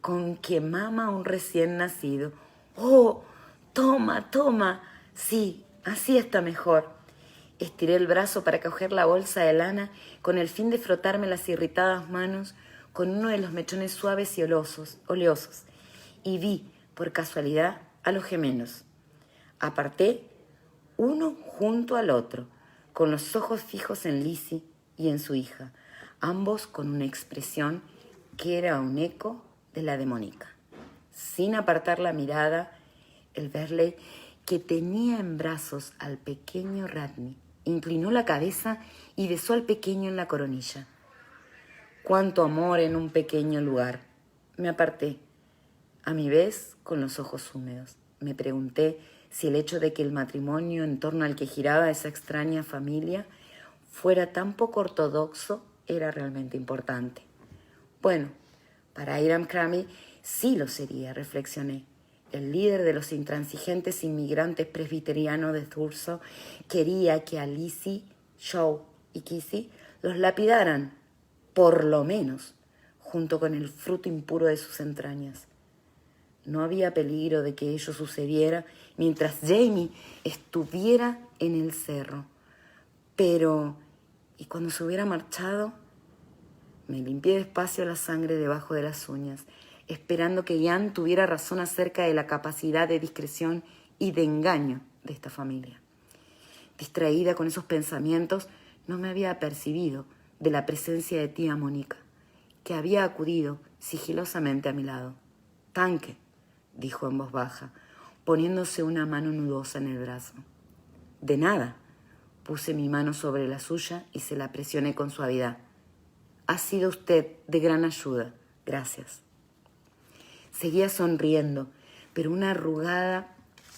con que mama un recién nacido. ¡Oh! Toma, toma. Sí, así está mejor. Estiré el brazo para coger la bolsa de lana con el fin de frotarme las irritadas manos con uno de los mechones suaves y oleosos, y vi, por casualidad, a los gemelos. Aparté uno junto al otro, con los ojos fijos en Lizzie y en su hija, ambos con una expresión que era un eco de la de Mónica. Sin apartar la mirada, el Verley, que tenía en brazos al pequeño Radney, inclinó la cabeza y besó al pequeño en la coronilla. Cuánto amor en un pequeño lugar. Me aparté, a mi vez con los ojos húmedos. Me pregunté si el hecho de que el matrimonio en torno al que giraba esa extraña familia fuera tan poco ortodoxo era realmente importante. Bueno, para Hiram Crammy sí lo sería, reflexioné. El líder de los intransigentes inmigrantes presbiterianos de Thurso quería que a Lizzie, Joe y Kissy los lapidaran, por lo menos, junto con el fruto impuro de sus entrañas. No había peligro de que ello sucediera mientras Jamie estuviera en el cerro. Pero, ¿y cuando se hubiera marchado? Me limpié despacio la sangre debajo de las uñas, esperando que Ian tuviera razón acerca de la capacidad de discreción y de engaño de esta familia. Distraída con esos pensamientos, no me había apercibido de la presencia de tía Mónica, que había acudido sigilosamente a mi lado. «Tanque», dijo en voz baja, poniéndose una mano nudosa en el brazo. «De nada», puse mi mano sobre la suya y se la presioné con suavidad. «Ha sido usted de gran ayuda. Gracias». Seguía sonriendo, pero una arruga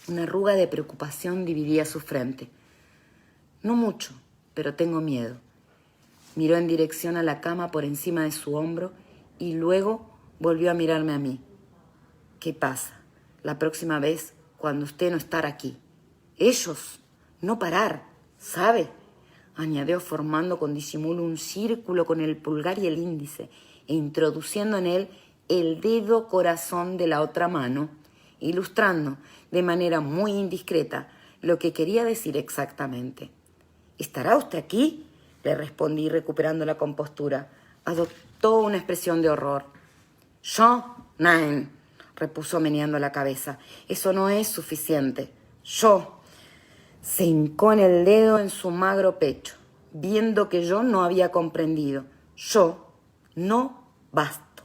de preocupación dividía su frente. «No mucho, pero tengo miedo». Miró en dirección a la cama por encima de su hombro y luego volvió a mirarme a mí. «¿Qué pasa? La próxima vez, cuando usted no estará aquí. Ellos, no parar, ¿sabe?», añadió formando con disimulo un círculo con el pulgar y el índice e introduciendo en él el dedo corazón de la otra mano, ilustrando de manera muy indiscreta lo que quería decir exactamente. «¿Estará usted aquí?», le respondí recuperando la compostura. Adoptó una expresión de horror. «Yo, nein», repuso meneando la cabeza. «Eso no es suficiente. Yo». Se hincó en el dedo en su magro pecho, viendo que yo no había comprendido. «Yo no basto».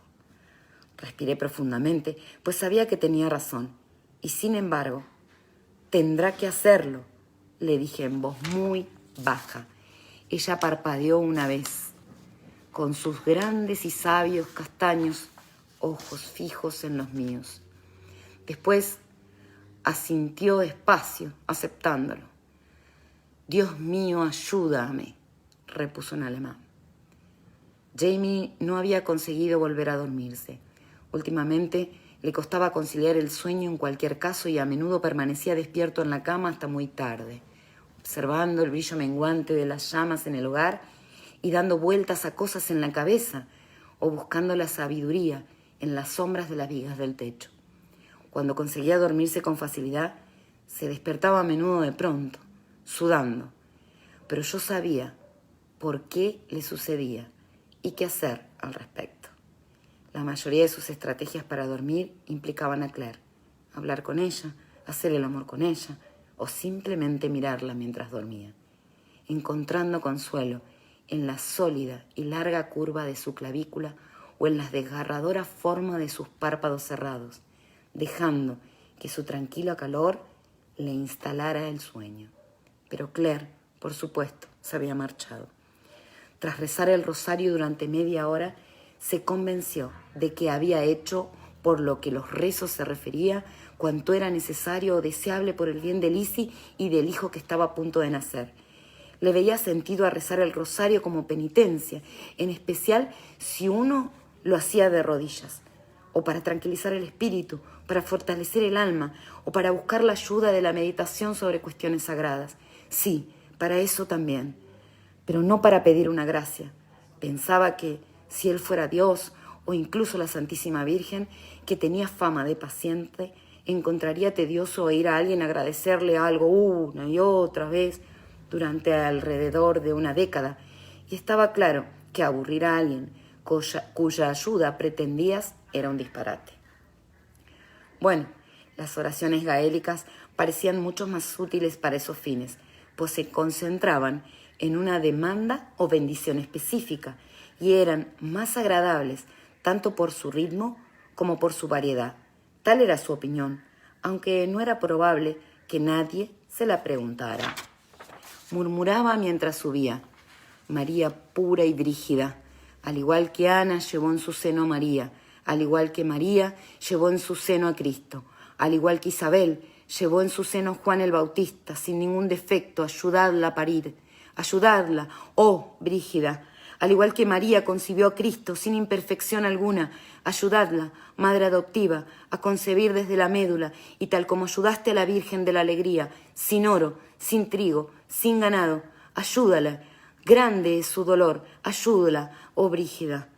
Respiré profundamente, pues sabía que tenía razón. Y sin embargo, «Tendrá que hacerlo», le dije en voz muy baja. Ella parpadeó una vez, con sus grandes y sabios castaños ojos fijos en los míos. Después asintió despacio, aceptándolo. «Dios mío, ayúdame», repuso en alemán. Jamie no había conseguido volver a dormirse. Últimamente le costaba conciliar el sueño en cualquier caso y a menudo permanecía despierto en la cama hasta muy tarde, observando el brillo menguante de las llamas en el hogar y dando vueltas a cosas en la cabeza o buscando la sabiduría en las sombras de las vigas del techo. Cuando conseguía dormirse con facilidad, se despertaba a menudo de pronto, sudando, pero yo sabía por qué le sucedía y qué hacer al respecto. La mayoría de sus estrategias para dormir implicaban a Claire, hablar con ella, hacer el amor con ella o simplemente mirarla mientras dormía, encontrando consuelo en la sólida y larga curva de su clavícula o en la desgarradora forma de sus párpados cerrados, dejando que su tranquilo calor le instalara el sueño. Pero Claire, por supuesto, se había marchado. Tras rezar el rosario durante media hora, se convenció de que había hecho, por lo que los rezos se refería, cuanto era necesario o deseable por el bien de Lizzie y del hijo que estaba a punto de nacer. Le veía sentido a rezar el rosario como penitencia, en especial si uno lo hacía de rodillas, o para tranquilizar el espíritu, para fortalecer el alma, o para buscar la ayuda de la meditación sobre cuestiones sagradas. Sí, para eso también, pero no para pedir una gracia. Pensaba que, si él fuera Dios, o incluso la Santísima Virgen, que tenía fama de paciente, encontraría tedioso oír a alguien agradecerle algo una y otra vez durante alrededor de una década, y estaba claro que aburrir a alguien cuya ayuda pretendías era un disparate. Bueno, las oraciones gaélicas parecían mucho más útiles para esos fines, pues se concentraban en una demanda o bendición específica y eran más agradables tanto por su ritmo como por su variedad. Tal era su opinión, aunque no era probable que nadie se la preguntara. Murmuraba mientras subía: María pura y brígida, al igual que Ana llevó en su seno a María, al igual que María llevó en su seno a Cristo, al igual que Isabel llevó en su seno a Juan el Bautista, sin ningún defecto, ayudadla a parir, ayudadla, oh Brígida, al igual que María concibió a Cristo sin imperfección alguna, ayudadla, madre adoptiva, a concebir desde la médula, y tal como ayudaste a la Virgen de la Alegría, sin oro, sin trigo, sin ganado, ayúdala, grande es su dolor, ayúdala, oh Brígida.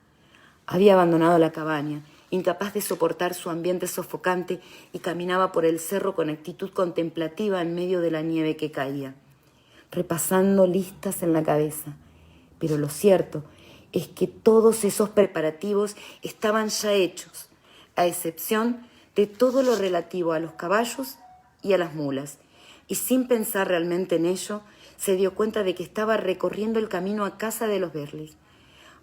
Había abandonado la cabaña, incapaz de soportar su ambiente sofocante, y caminaba por el cerro con actitud contemplativa en medio de la nieve que caía, repasando listas en la cabeza. Pero lo cierto es que todos esos preparativos estaban ya hechos, a excepción de todo lo relativo a los caballos y a las mulas, y sin pensar realmente en ello, se dio cuenta de que estaba recorriendo el camino a casa de los Berlis.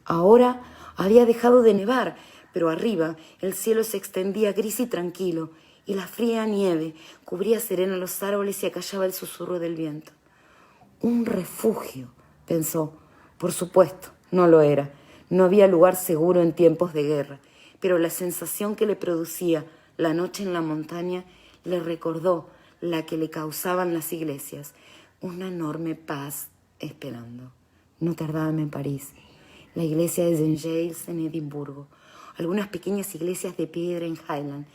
Ahora había dejado de nevar, pero arriba el cielo se extendía gris y tranquilo, y la fría nieve cubría serena los árboles y acallaba el susurro del viento. Un refugio, pensó. Por supuesto, no lo era. No había lugar seguro en tiempos de guerra, pero la sensación que le producía la noche en la montaña le recordó la que le causaban las iglesias, una enorme paz esperando. Notre Dame en París, la iglesia de St. Giles en Edimburgo, algunas pequeñas iglesias de piedra en Highland,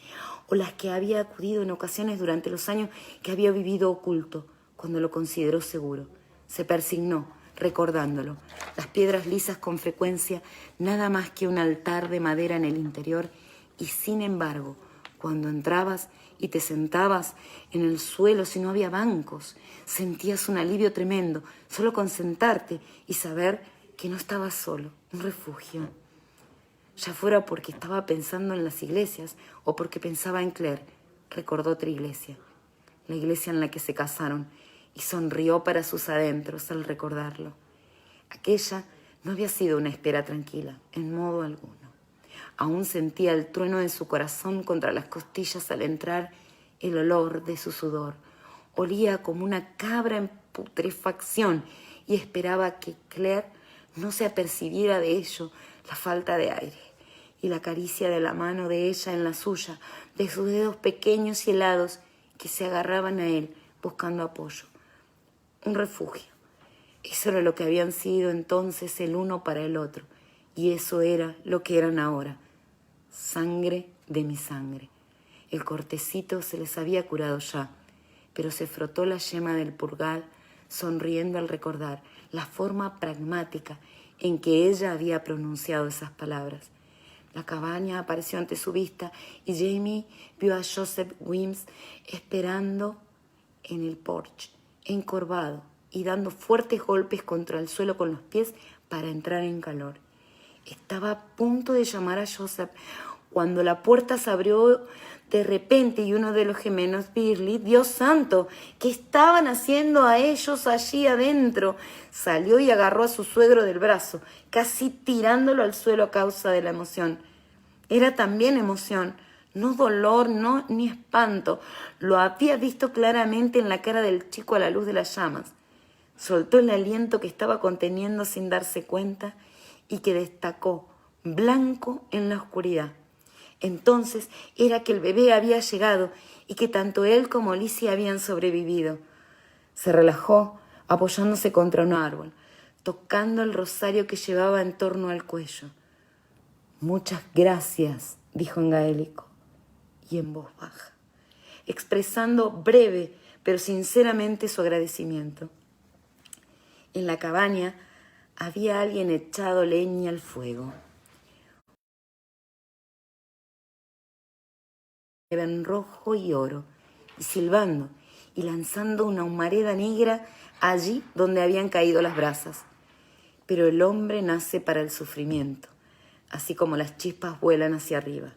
o las que había acudido en ocasiones durante los años que había vivido oculto, cuando lo consideró seguro. Se persignó, recordándolo. Las piedras lisas con frecuencia, nada más que un altar de madera en el interior, y sin embargo, cuando entrabas y te sentabas en el suelo si no había bancos, sentías un alivio tremendo, solo con sentarte y saber que no estabas solo, un refugio. Ya fuera porque estaba pensando en las iglesias o porque pensaba en Claire, recordó otra iglesia, la iglesia en la que se casaron, y sonrió para sus adentros al recordarlo. Aquella no había sido una espera tranquila, en modo alguno. Aún sentía el trueno de su corazón contra las costillas al entrar, el olor de su sudor. Olía como una cabra en putrefacción y esperaba que Claire no se apercibiera de ello, la falta de aire, y la caricia de la mano de ella en la suya, de sus dedos pequeños y helados que se agarraban a él buscando apoyo. Un refugio. Eso era lo que habían sido entonces el uno para el otro, y eso era lo que eran ahora. Sangre de mi sangre. El cortecito se les había curado ya, pero se frotó la yema del pulgar, sonriendo al recordar la forma pragmática en que ella había pronunciado esas palabras. La cabaña apareció ante su vista y Jamie vio a Joseph Wims esperando en el porche, encorvado y dando fuertes golpes contra el suelo con los pies para entrar en calor. Estaba a punto de llamar a Joseph cuando la puerta se abrió de repente y uno de los gemelos Birley, Dios santo, ¿qué estaban haciendo a ellos allí adentro? Salió y agarró a su suegro del brazo, casi tirándolo al suelo a causa de la emoción. Era también emoción, no dolor, no ni espanto. Lo había visto claramente en la cara del chico a la luz de las llamas. Soltó el aliento que estaba conteniendo sin darse cuenta y que destacó, blanco en la oscuridad. Entonces era que el bebé había llegado y que tanto él como Lizzie habían sobrevivido. Se relajó apoyándose contra un árbol, tocando el rosario que llevaba en torno al cuello. «Muchas gracias», dijo en gaélico y en voz baja, expresando breve pero sinceramente su agradecimiento. En la cabaña había alguien echado leña al fuego. En rojo y oro, y silbando y lanzando una humareda negra allí donde habían caído las brasas. Pero el hombre nace para el sufrimiento, así como las chispas vuelan hacia arriba.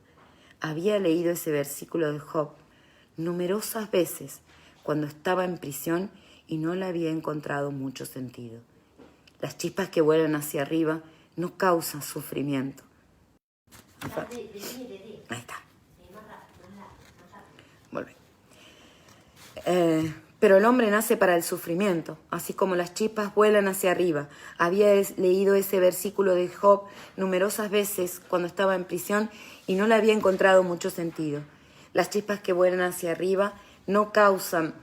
Había leído ese versículo de Job numerosas veces cuando estaba en prisión y no le había encontrado mucho sentido. Las chispas que vuelan hacia arriba no causan sufrimiento. Ahí está. Volvé. Pero el hombre nace para el sufrimiento, así como las chispas vuelan hacia arriba. Había leído ese versículo de Job numerosas veces cuando estaba en prisión y no le había encontrado mucho sentido. Las chispas que vuelan hacia arriba no causan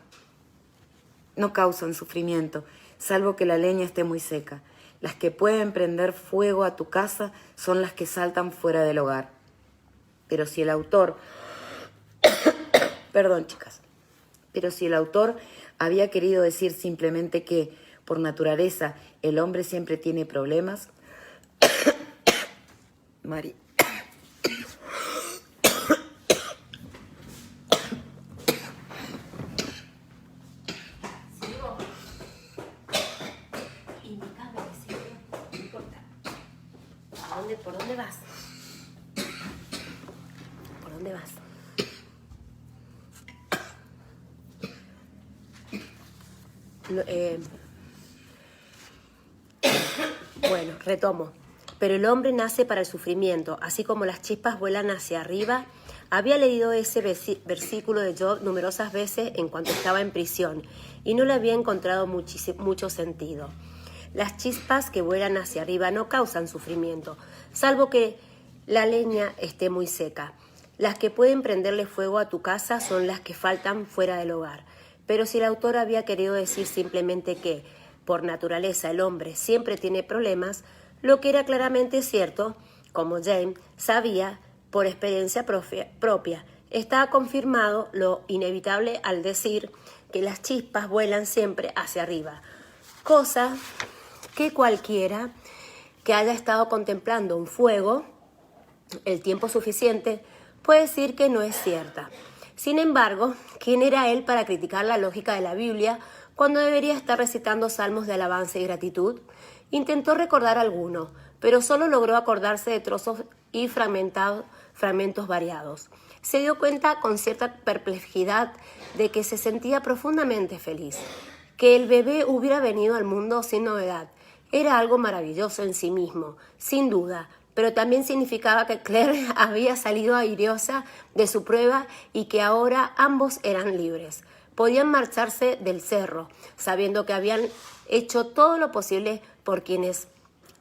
sufrimiento, salvo que la leña esté muy seca. Las que pueden prender fuego a tu casa son las que saltan fuera del hogar. Pero si el autor... Perdón, chicas. Pero si el autor había querido decir simplemente que, por naturaleza, el hombre siempre tiene problemas... Mari... ¿Por dónde vas? ¿Por dónde vas? Bueno, retomo. Pero el hombre nace para el sufrimiento, así como las chispas vuelan hacia arriba. Había leído ese versículo de Job numerosas veces en cuanto estaba en prisión y no le había encontrado mucho sentido. Las chispas que vuelan hacia arriba no causan sufrimiento, salvo que la leña esté muy seca. Las que pueden prenderle fuego a tu casa son las que faltan fuera del hogar. Pero si el autor había querido decir simplemente que, por naturaleza, el hombre siempre tiene problemas, lo que era claramente cierto, como James sabía por experiencia propia, estaba confirmado lo inevitable al decir que las chispas vuelan siempre hacia arriba, cosa que cualquiera que haya estado contemplando un fuego el tiempo suficiente puede decir que no es cierta. Sin embargo, ¿quién era él para criticar la lógica de la Biblia cuando debería estar recitando salmos de alabanza y gratitud? Intentó recordar alguno, pero solo logró acordarse de trozos y fragmentos variados. Se dio cuenta con cierta perplejidad de que se sentía profundamente feliz. Que el bebé hubiera venido al mundo sin novedad era algo maravilloso en sí mismo, sin duda, pero también significaba que Claire había salido airiosa de su prueba y que ahora ambos eran libres. Podían marcharse del cerro, sabiendo que habían hecho todo lo posible por quienes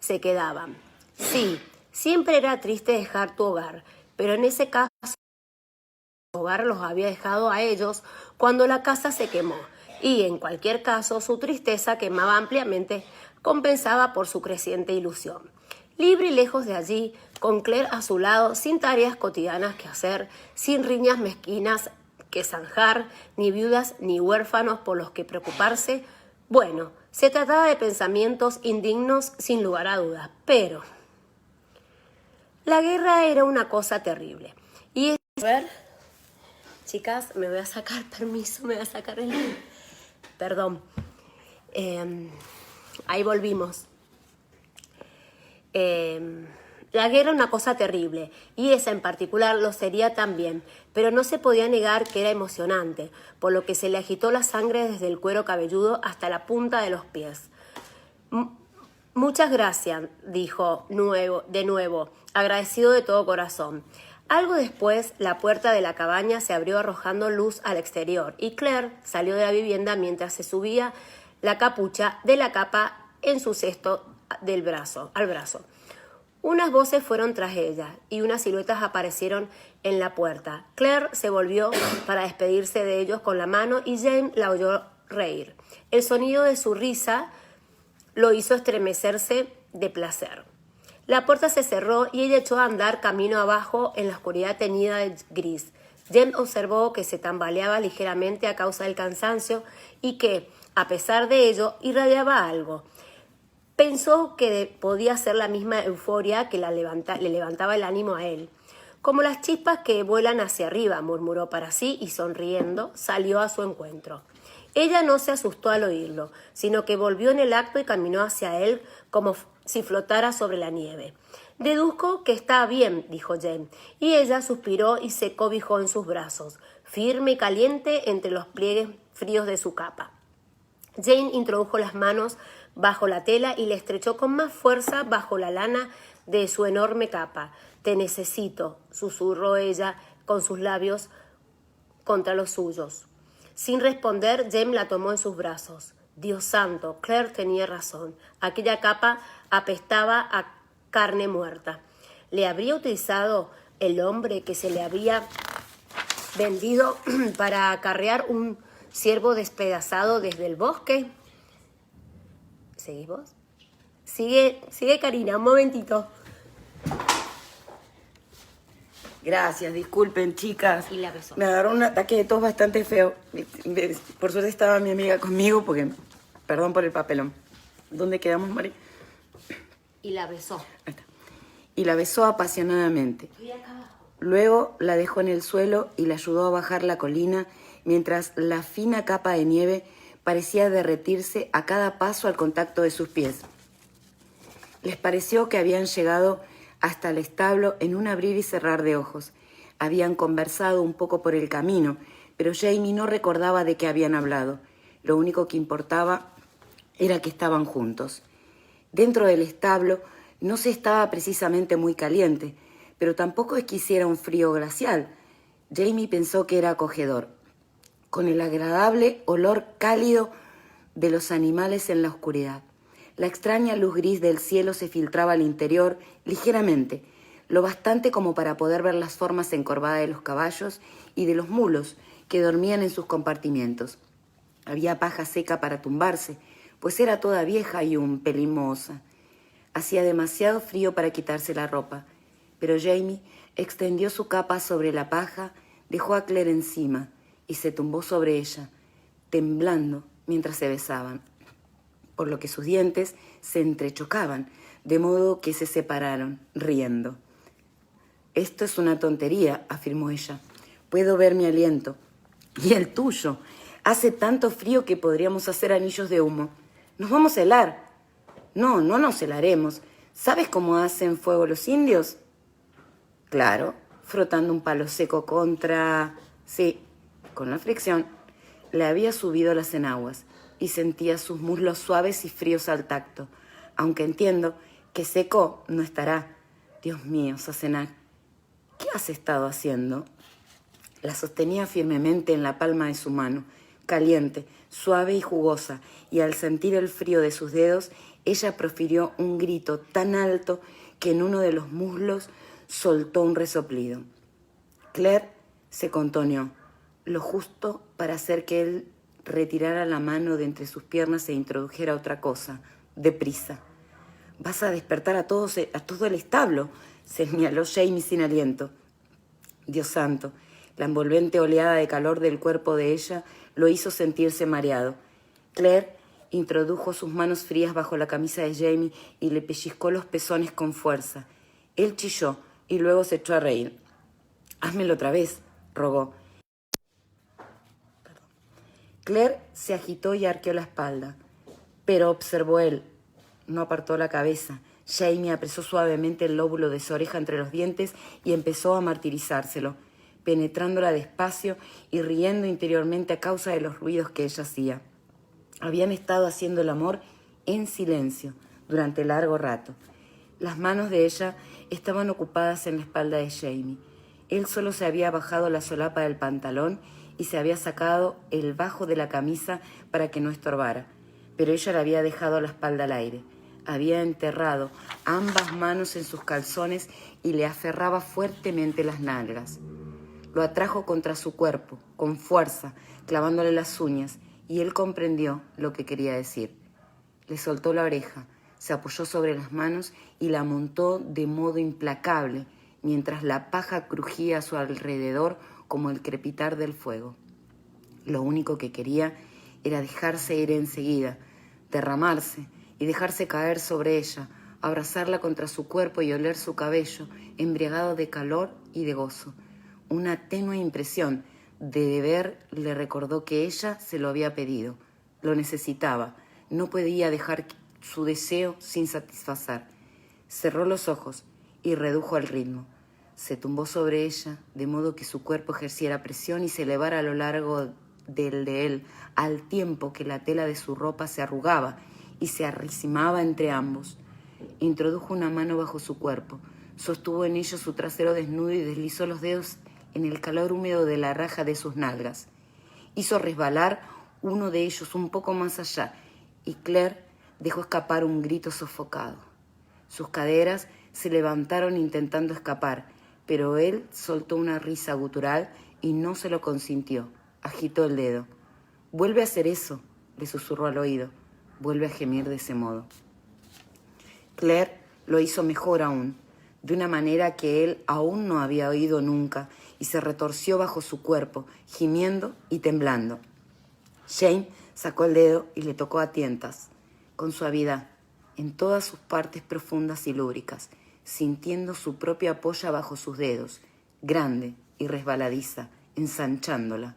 se quedaban. Sí, siempre era triste dejar tu hogar, pero en ese caso su hogar los había dejado a ellos cuando la casa se quemó, y en cualquier caso su tristeza quemaba ampliamente, compensaba por su creciente ilusión. Libre y lejos de allí, con Claire a su lado, sin tareas cotidianas que hacer, sin riñas mezquinas que zanjar, ni viudas ni huérfanos por los que preocuparse. Bueno, se trataba de pensamientos indignos sin lugar a dudas, pero la guerra era una cosa terrible. Y a ver, chicas, me voy a sacar permiso, me voy a sacar el... Perdón. Ahí volvimos. La guerra era una cosa terrible, y esa en particular lo sería también, pero no se podía negar que era emocionante, por lo que se le agitó la sangre desde el cuero cabelludo hasta la punta de los pies. Muchas gracias, dijo de nuevo, agradecido de todo corazón. Algo después, la puerta de la cabaña se abrió arrojando luz al exterior, y Claire salió de la vivienda mientras se subía la capucha de la capa en su cesto al brazo. Unas voces fueron tras ella y unas siluetas aparecieron en la puerta. Claire se volvió para despedirse de ellos con la mano y Jane la oyó reír. El sonido de su risa lo hizo estremecerse de placer. La puerta se cerró y ella echó a andar camino abajo en la oscuridad teñida de gris. Jane observó que se tambaleaba ligeramente a causa del cansancio y que, a pesar de ello, irradiaba algo. Pensó que podía ser la misma euforia que le levantaba el ánimo a él. Como las chispas que vuelan hacia arriba, murmuró para sí y sonriendo salió a su encuentro. Ella no se asustó al oírlo, sino que volvió en el acto y caminó hacia él como si flotara sobre la nieve. «Deduzco que está bien», dijo Jane, y ella suspiró y se cobijó en sus brazos, firme y caliente entre los pliegues fríos de su capa. Jane introdujo las manos bajo la tela y le estrechó con más fuerza bajo la lana de su enorme capa. «Te necesito», susurró ella con sus labios contra los suyos. Sin responder, Jane la tomó en sus brazos. Dios santo, Claire tenía razón. Aquella capa apestaba a carne muerta. ¿Le habría utilizado el hombre que se le había vendido para acarrear un ciervo despedazado desde el bosque? ¿Seguís vos? Sigue Karina, un momentito. Gracias, disculpen, chicas. Y la besó. Me agarró un ataque de tos bastante feo. Por suerte estaba mi amiga conmigo porque... Perdón por el papelón. ¿Dónde quedamos, Mari? Y la besó. Ahí está. Y la besó apasionadamente. Estoy acá abajo. Luego la dejó en el suelo y la ayudó a bajar la colina mientras la fina capa de nieve parecía derretirse a cada paso al contacto de sus pies. Les pareció que habían llegado hasta el establo en un abrir y cerrar de ojos. Habían conversado un poco por el camino, pero Jamie no recordaba de qué habían hablado. Lo único que importaba era que estaban juntos. Dentro del establo no se estaba precisamente muy caliente, pero tampoco es que hiciera un frío glacial. Jamie pensó que era acogedor, con el agradable olor cálido de los animales en la oscuridad. La extraña luz gris del cielo se filtraba al interior ligeramente, lo bastante como para poder ver las formas encorvadas de los caballos y de los mulos que dormían en sus compartimientos. Había paja seca para tumbarse, pues era toda vieja y un pelín mohosa. Hacía demasiado frío para quitarse la ropa, pero Jamie extendió su capa sobre la paja, dejó a Claire encima y se tumbó sobre ella, temblando mientras se besaban, por lo que sus dientes se entrechocaban, de modo que se separaron, riendo. «Esto es una tontería», afirmó ella. «Puedo ver mi aliento. Y el tuyo. Hace tanto frío que podríamos hacer anillos de humo. ¿Nos vamos a helar?» «No, no nos helaremos. ¿Sabes cómo hacen fuego los indios?» «Claro, frotando un palo seco contra...» «Sí, con la fricción». Le había subido las enaguas y sentía sus muslos suaves y fríos al tacto, aunque entiendo que seco no estará. Dios mío, Sassenach, ¿qué has estado haciendo? La sostenía firmemente en la palma de su mano, caliente, suave y jugosa, y al sentir el frío de sus dedos, ella profirió un grito tan alto que en uno de los muslos soltó un resoplido. Claire se contoneó, lo justo para hacer que él retirara la mano de entre sus piernas e introdujera otra cosa, deprisa. «Vas a despertar a todo el establo», señaló Jamie sin aliento. Dios santo, la envolvente oleada de calor del cuerpo de ella lo hizo sentirse mareado. Claire introdujo sus manos frías bajo la camisa de Jamie y le pellizcó los pezones con fuerza. Él chilló y luego se echó a reír. «Házmelo otra vez», rogó. Claire se agitó y arqueó la espalda, pero observó él. No apartó la cabeza. Jamie apresó suavemente el lóbulo de su oreja entre los dientes y empezó a martirizárselo, penetrándola despacio y riendo interiormente a causa de los ruidos que ella hacía. Habían estado haciendo el amor en silencio durante largo rato. Las manos de ella estaban ocupadas en la espalda de Jamie. Él solo se había bajado la solapa del pantalón y se había sacado el bajo de la camisa para que no estorbara, pero ella le había dejado la espalda al aire. había enterrado ambas manos en sus calzones y le aferraba fuertemente las nalgas. Lo atrajo contra su cuerpo, con fuerza, clavándole las uñas, y él comprendió lo que quería decir. Le soltó la oreja, se apoyó sobre las manos y la montó de modo implacable, mientras la paja crujía a su alrededor como el crepitar del fuego. Lo único que quería era dejarse ir enseguida, derramarse y dejarse caer sobre ella, abrazarla contra su cuerpo y oler su cabello, embriagado de calor y de gozo. Una tenue impresión de deber le recordó que ella se lo había pedido. Lo necesitaba. No podía dejar su deseo sin satisfacer. Cerró los ojos y redujo el ritmo. Se tumbó sobre ella, de modo que su cuerpo ejerciera presión y se elevara a lo largo del de él, al tiempo que la tela de su ropa se arrugaba y se arricimaba entre ambos. Introdujo una mano bajo su cuerpo, sostuvo en ello su trasero desnudo y deslizó los dedos en el calor húmedo de la raja de sus nalgas. Hizo resbalar uno de ellos un poco más allá y Claire dejó escapar un grito sofocado. Sus caderas se levantaron intentando escapar, pero él soltó una risa gutural y no se lo consintió. Agitó el dedo. «Vuelve a hacer eso», le susurró al oído. «Vuelve a gemir de ese modo». Claire lo hizo mejor aún, de una manera que él aún no había oído nunca, y se retorció bajo su cuerpo, gimiendo y temblando. Jane sacó el dedo y le tocó a tientas, con suavidad, en todas sus partes profundas y lúbricas, sintiendo su propia polla bajo sus dedos, grande y resbaladiza, ensanchándola.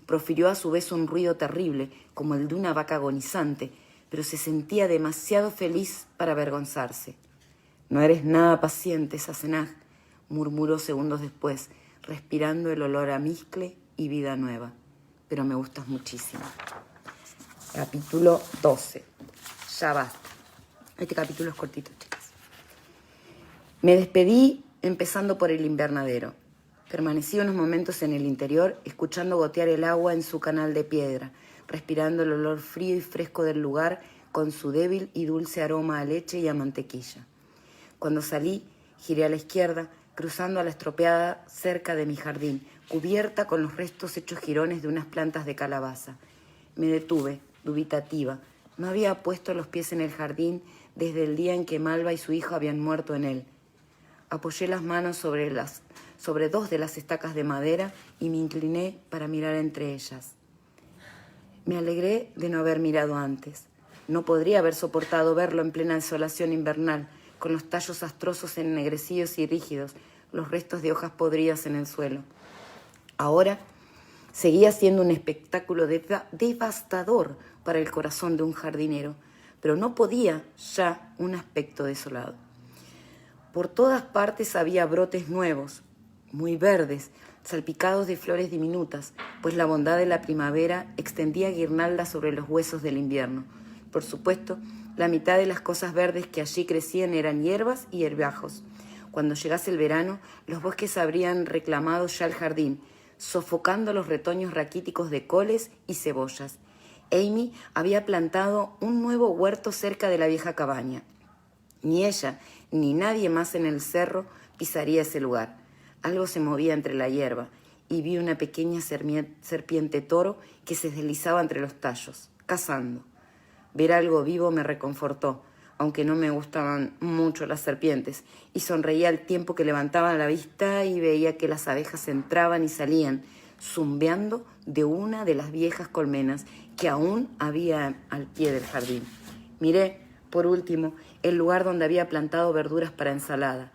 Profirió a su vez un ruido terrible, como el de una vaca agonizante, pero se sentía demasiado feliz para avergonzarse. «No eres nada paciente, Sassenach», murmuró segundos después, respirando el olor a mezcle y vida nueva. «Pero me gustas muchísimo». Capítulo 12. Ya basta. Este capítulo es cortito, chicas. Me despedí empezando por el invernadero. Permanecí unos momentos en el interior, escuchando gotear el agua en su canal de piedra, respirando el olor frío y fresco del lugar con su débil y dulce aroma a leche y a mantequilla. Cuando salí, giré a la izquierda, cruzando a la estropeada cerca de mi jardín, cubierta con los restos hechos jirones de unas plantas de calabaza. Me detuve, dubitativa. No había puesto los pies en el jardín desde el día en que Malva y su hijo habían muerto en él. Apoyé las manos sobre dos de las estacas de madera y me incliné para mirar entre ellas. Me alegré de no haber mirado antes. No podría haber soportado verlo en plena desolación invernal, con los tallos astrosos ennegrecidos y rígidos, los restos de hojas podridas en el suelo. Ahora seguía siendo un espectáculo devastador para el corazón de un jardinero, pero no podía ya un aspecto desolado. Por todas partes había brotes nuevos, muy verdes, salpicados de flores diminutas, pues la bondad de la primavera extendía guirnaldas sobre los huesos del invierno. Por supuesto, la mitad de las cosas verdes que allí crecían eran hierbas y herbajos. Cuando llegase el verano, los bosques habrían reclamado ya el jardín, sofocando los retoños raquíticos de coles y cebollas. Amy había plantado un nuevo huerto cerca de la vieja cabaña. Ni ella ni nadie más en el cerro pisaría ese lugar. Algo se movía entre la hierba y vi una pequeña serpiente toro que se deslizaba entre los tallos, cazando. Ver algo vivo me reconfortó, aunque no me gustaban mucho las serpientes, y sonreía al tiempo que levantaba la vista y veía que las abejas entraban y salían, zumbeando de una de las viejas colmenas que aún había al pie del jardín. Miré, por último, el lugar donde había plantado verduras para ensalada.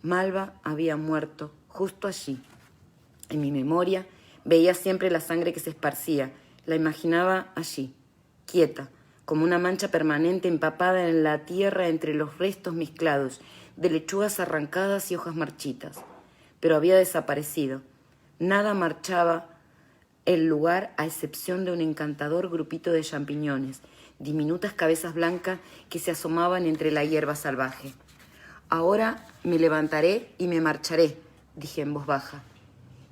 Malva había muerto justo allí. En mi memoria veía siempre la sangre que se esparcía, la imaginaba allí, quieta, como una mancha permanente empapada en la tierra entre los restos mezclados de lechugas arrancadas y hojas marchitas. Pero había desaparecido. Nada marchaba el lugar a excepción de un encantador grupito de champiñones, diminutas cabezas blancas que se asomaban entre la hierba salvaje. «Ahora me levantaré y me marcharé», dije en voz baja.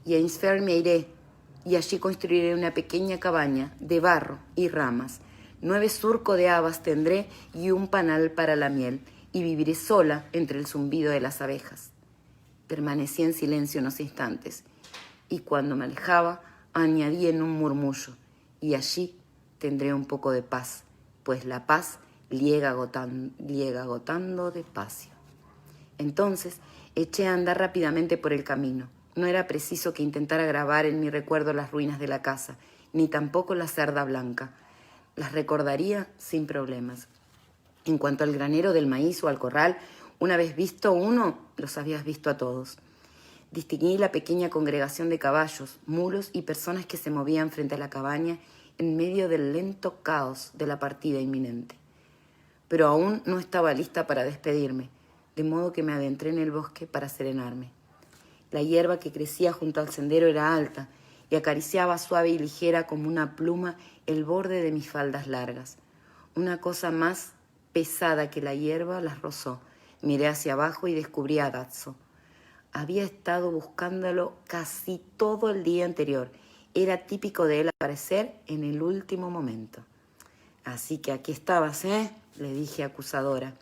«Y a Innsfern me iré, y allí construiré una pequeña cabaña de barro y ramas. 9 surcos de habas tendré y un panal para la miel, y viviré sola entre el zumbido de las abejas. Permanecí en silencio unos instantes, y cuando me alejaba, añadí en un murmullo, y allí tendré un poco de paz, pues la paz llega agotando despacio. Entonces eché a andar rápidamente por el camino. No era preciso que intentara grabar en mi recuerdo las ruinas de la casa, ni tampoco la cerda blanca. Las recordaría sin problemas. En cuanto al granero del maíz o al corral, una vez visto uno, los habías visto a todos. Distinguí la pequeña congregación de caballos, mulos y personas que se movían frente a la cabaña en medio del lento caos de la partida inminente. Pero aún no estaba lista para despedirme, de modo que me adentré en el bosque para serenarme. La hierba que crecía junto al sendero era alta y acariciaba suave y ligera como una pluma el borde de mis faldas largas. Una cosa más pesada que la hierba las rozó. Miré hacia abajo y descubrí a Datso. Había estado buscándolo casi todo el día anterior. Era típico de él aparecer en el último momento. Así que aquí estabas, ¿eh? Le dije acusadora.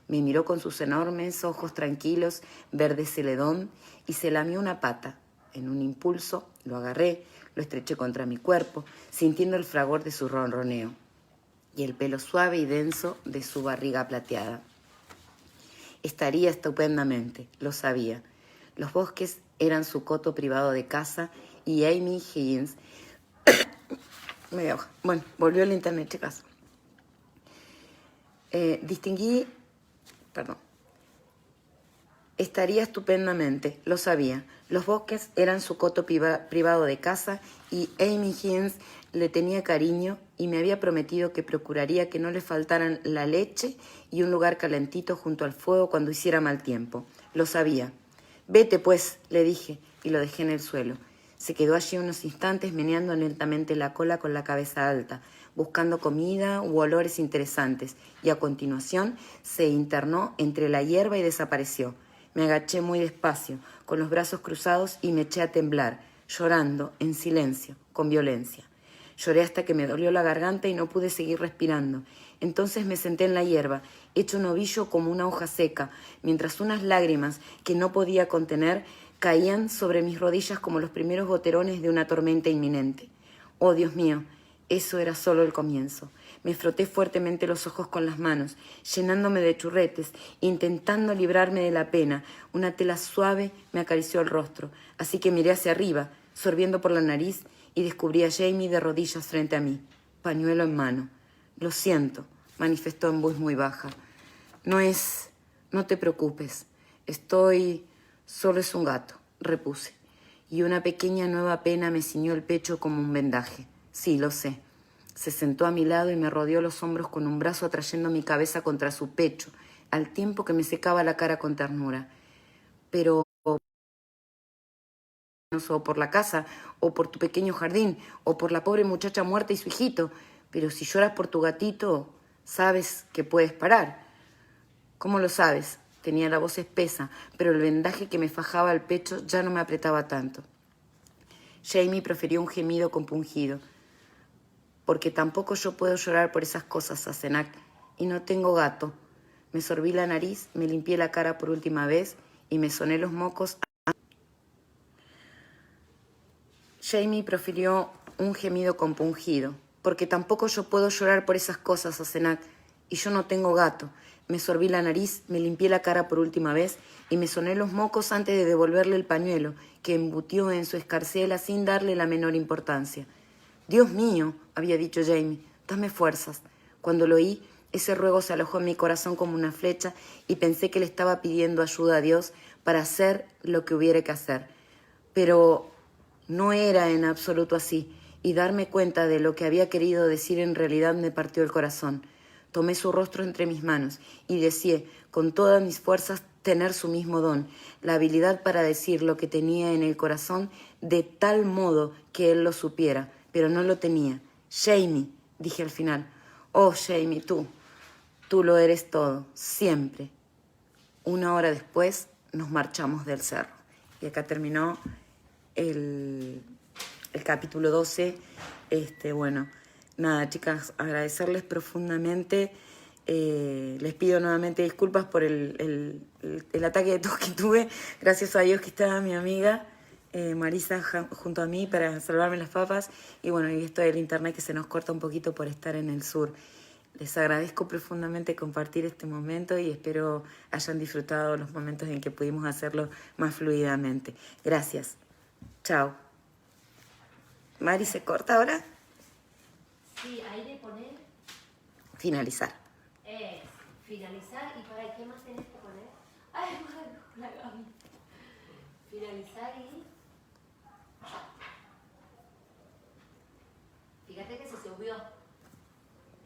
Me miró con sus enormes ojos tranquilos, verde celedón, y se lamió una pata. En un impulso lo agarré, lo estreché contra mi cuerpo, sintiendo el fragor de su ronroneo y el pelo suave y denso de su barriga plateada. Estaría estupendamente, lo sabía. Los bosques eran su coto privado de caza y Amy Higgins... Media hoja. Bueno, volvió el internet, chicas. Estaría estupendamente, lo sabía. Los bosques eran su coto privado de caza y Amy Higgins le tenía cariño y me había prometido que procuraría que no le faltaran la leche y un lugar calentito junto al fuego cuando hiciera mal tiempo. Lo sabía. Vete, pues, le dije, y lo dejé en el suelo. Se quedó allí unos instantes meneando lentamente la cola con la cabeza alta, buscando comida u olores interesantes, y a continuación se internó entre la hierba y desapareció. Me agaché muy despacio, con los brazos cruzados, y me eché a temblar, llorando, en silencio, con violencia. Lloré hasta que me dolió la garganta y no pude seguir respirando. Entonces me senté en la hierba, hecho un ovillo como una hoja seca, mientras unas lágrimas que no podía contener caían sobre mis rodillas como los primeros goterones de una tormenta inminente. Oh, Dios mío, eso era solo el comienzo. Me froté fuertemente los ojos con las manos, llenándome de churretes, intentando librarme de la pena. Una tela suave me acarició el rostro, así que miré hacia arriba, sorbiendo por la nariz, y descubrí a Jamie de rodillas frente a mí, pañuelo en mano. Lo siento, manifestó en voz muy baja. No te preocupes. Solo es un gato, repuse. Y una pequeña nueva pena me ciñó el pecho como un vendaje. Sí, lo sé. Se sentó a mi lado y me rodeó los hombros con un brazo atrayendo mi cabeza contra su pecho, al tiempo que me secaba la cara con ternura. Pero o por la casa, o por tu pequeño jardín, o por la pobre muchacha muerta y su hijito. Pero si lloras por tu gatito, sabes que puedes parar. ¿Cómo lo sabes? Tenía la voz espesa, pero el vendaje que me fajaba el pecho ya no me apretaba tanto. Jamie profirió un gemido compungido. Porque tampoco yo puedo llorar por esas cosas, Asenac, y no tengo gato. Me sorbí la nariz, me limpié la cara por última vez y me soné los mocos. Jamie profirió un gemido compungido. Porque tampoco yo puedo llorar por esas cosas, Asenac, y yo no tengo gato. Me sorbí la nariz, me limpié la cara por última vez y me soné los mocos antes de devolverle el pañuelo, que embutió en su escarcela sin darle la menor importancia. Dios mío, había dicho Jamie, dame fuerzas. Cuando lo oí, ese ruego se alojó en mi corazón como una flecha y pensé que le estaba pidiendo ayuda a Dios para hacer lo que hubiera que hacer. Pero no era en absoluto así, y darme cuenta de lo que había querido decir en realidad me partió el corazón. Tomé su rostro entre mis manos y deseé, con todas mis fuerzas, tener su mismo don, la habilidad para decir lo que tenía en el corazón de tal modo que él lo supiera, pero no lo tenía. Jamie, dije al final. Oh, Jamie, tú lo eres todo, siempre. 1 hora después nos marchamos del cerro. Y acá terminó el capítulo 12. nada, chicas, agradecerles profundamente. Les pido nuevamente disculpas por el ataque de tos que tuve. Gracias a Dios que estaba mi amiga Marisa junto a mí para salvarme las papas. Y bueno, y esto del internet que se nos corta un poquito por estar en el sur. Les agradezco profundamente compartir este momento y espero hayan disfrutado los momentos en que pudimos hacerlo más fluidamente. Gracias. Chao. Mari, ¿se corta ahora? Sí, ahí de poner Finalizar. finalizar y para qué más tenés que poner. Ay, bueno, la Gaby. Finalizar y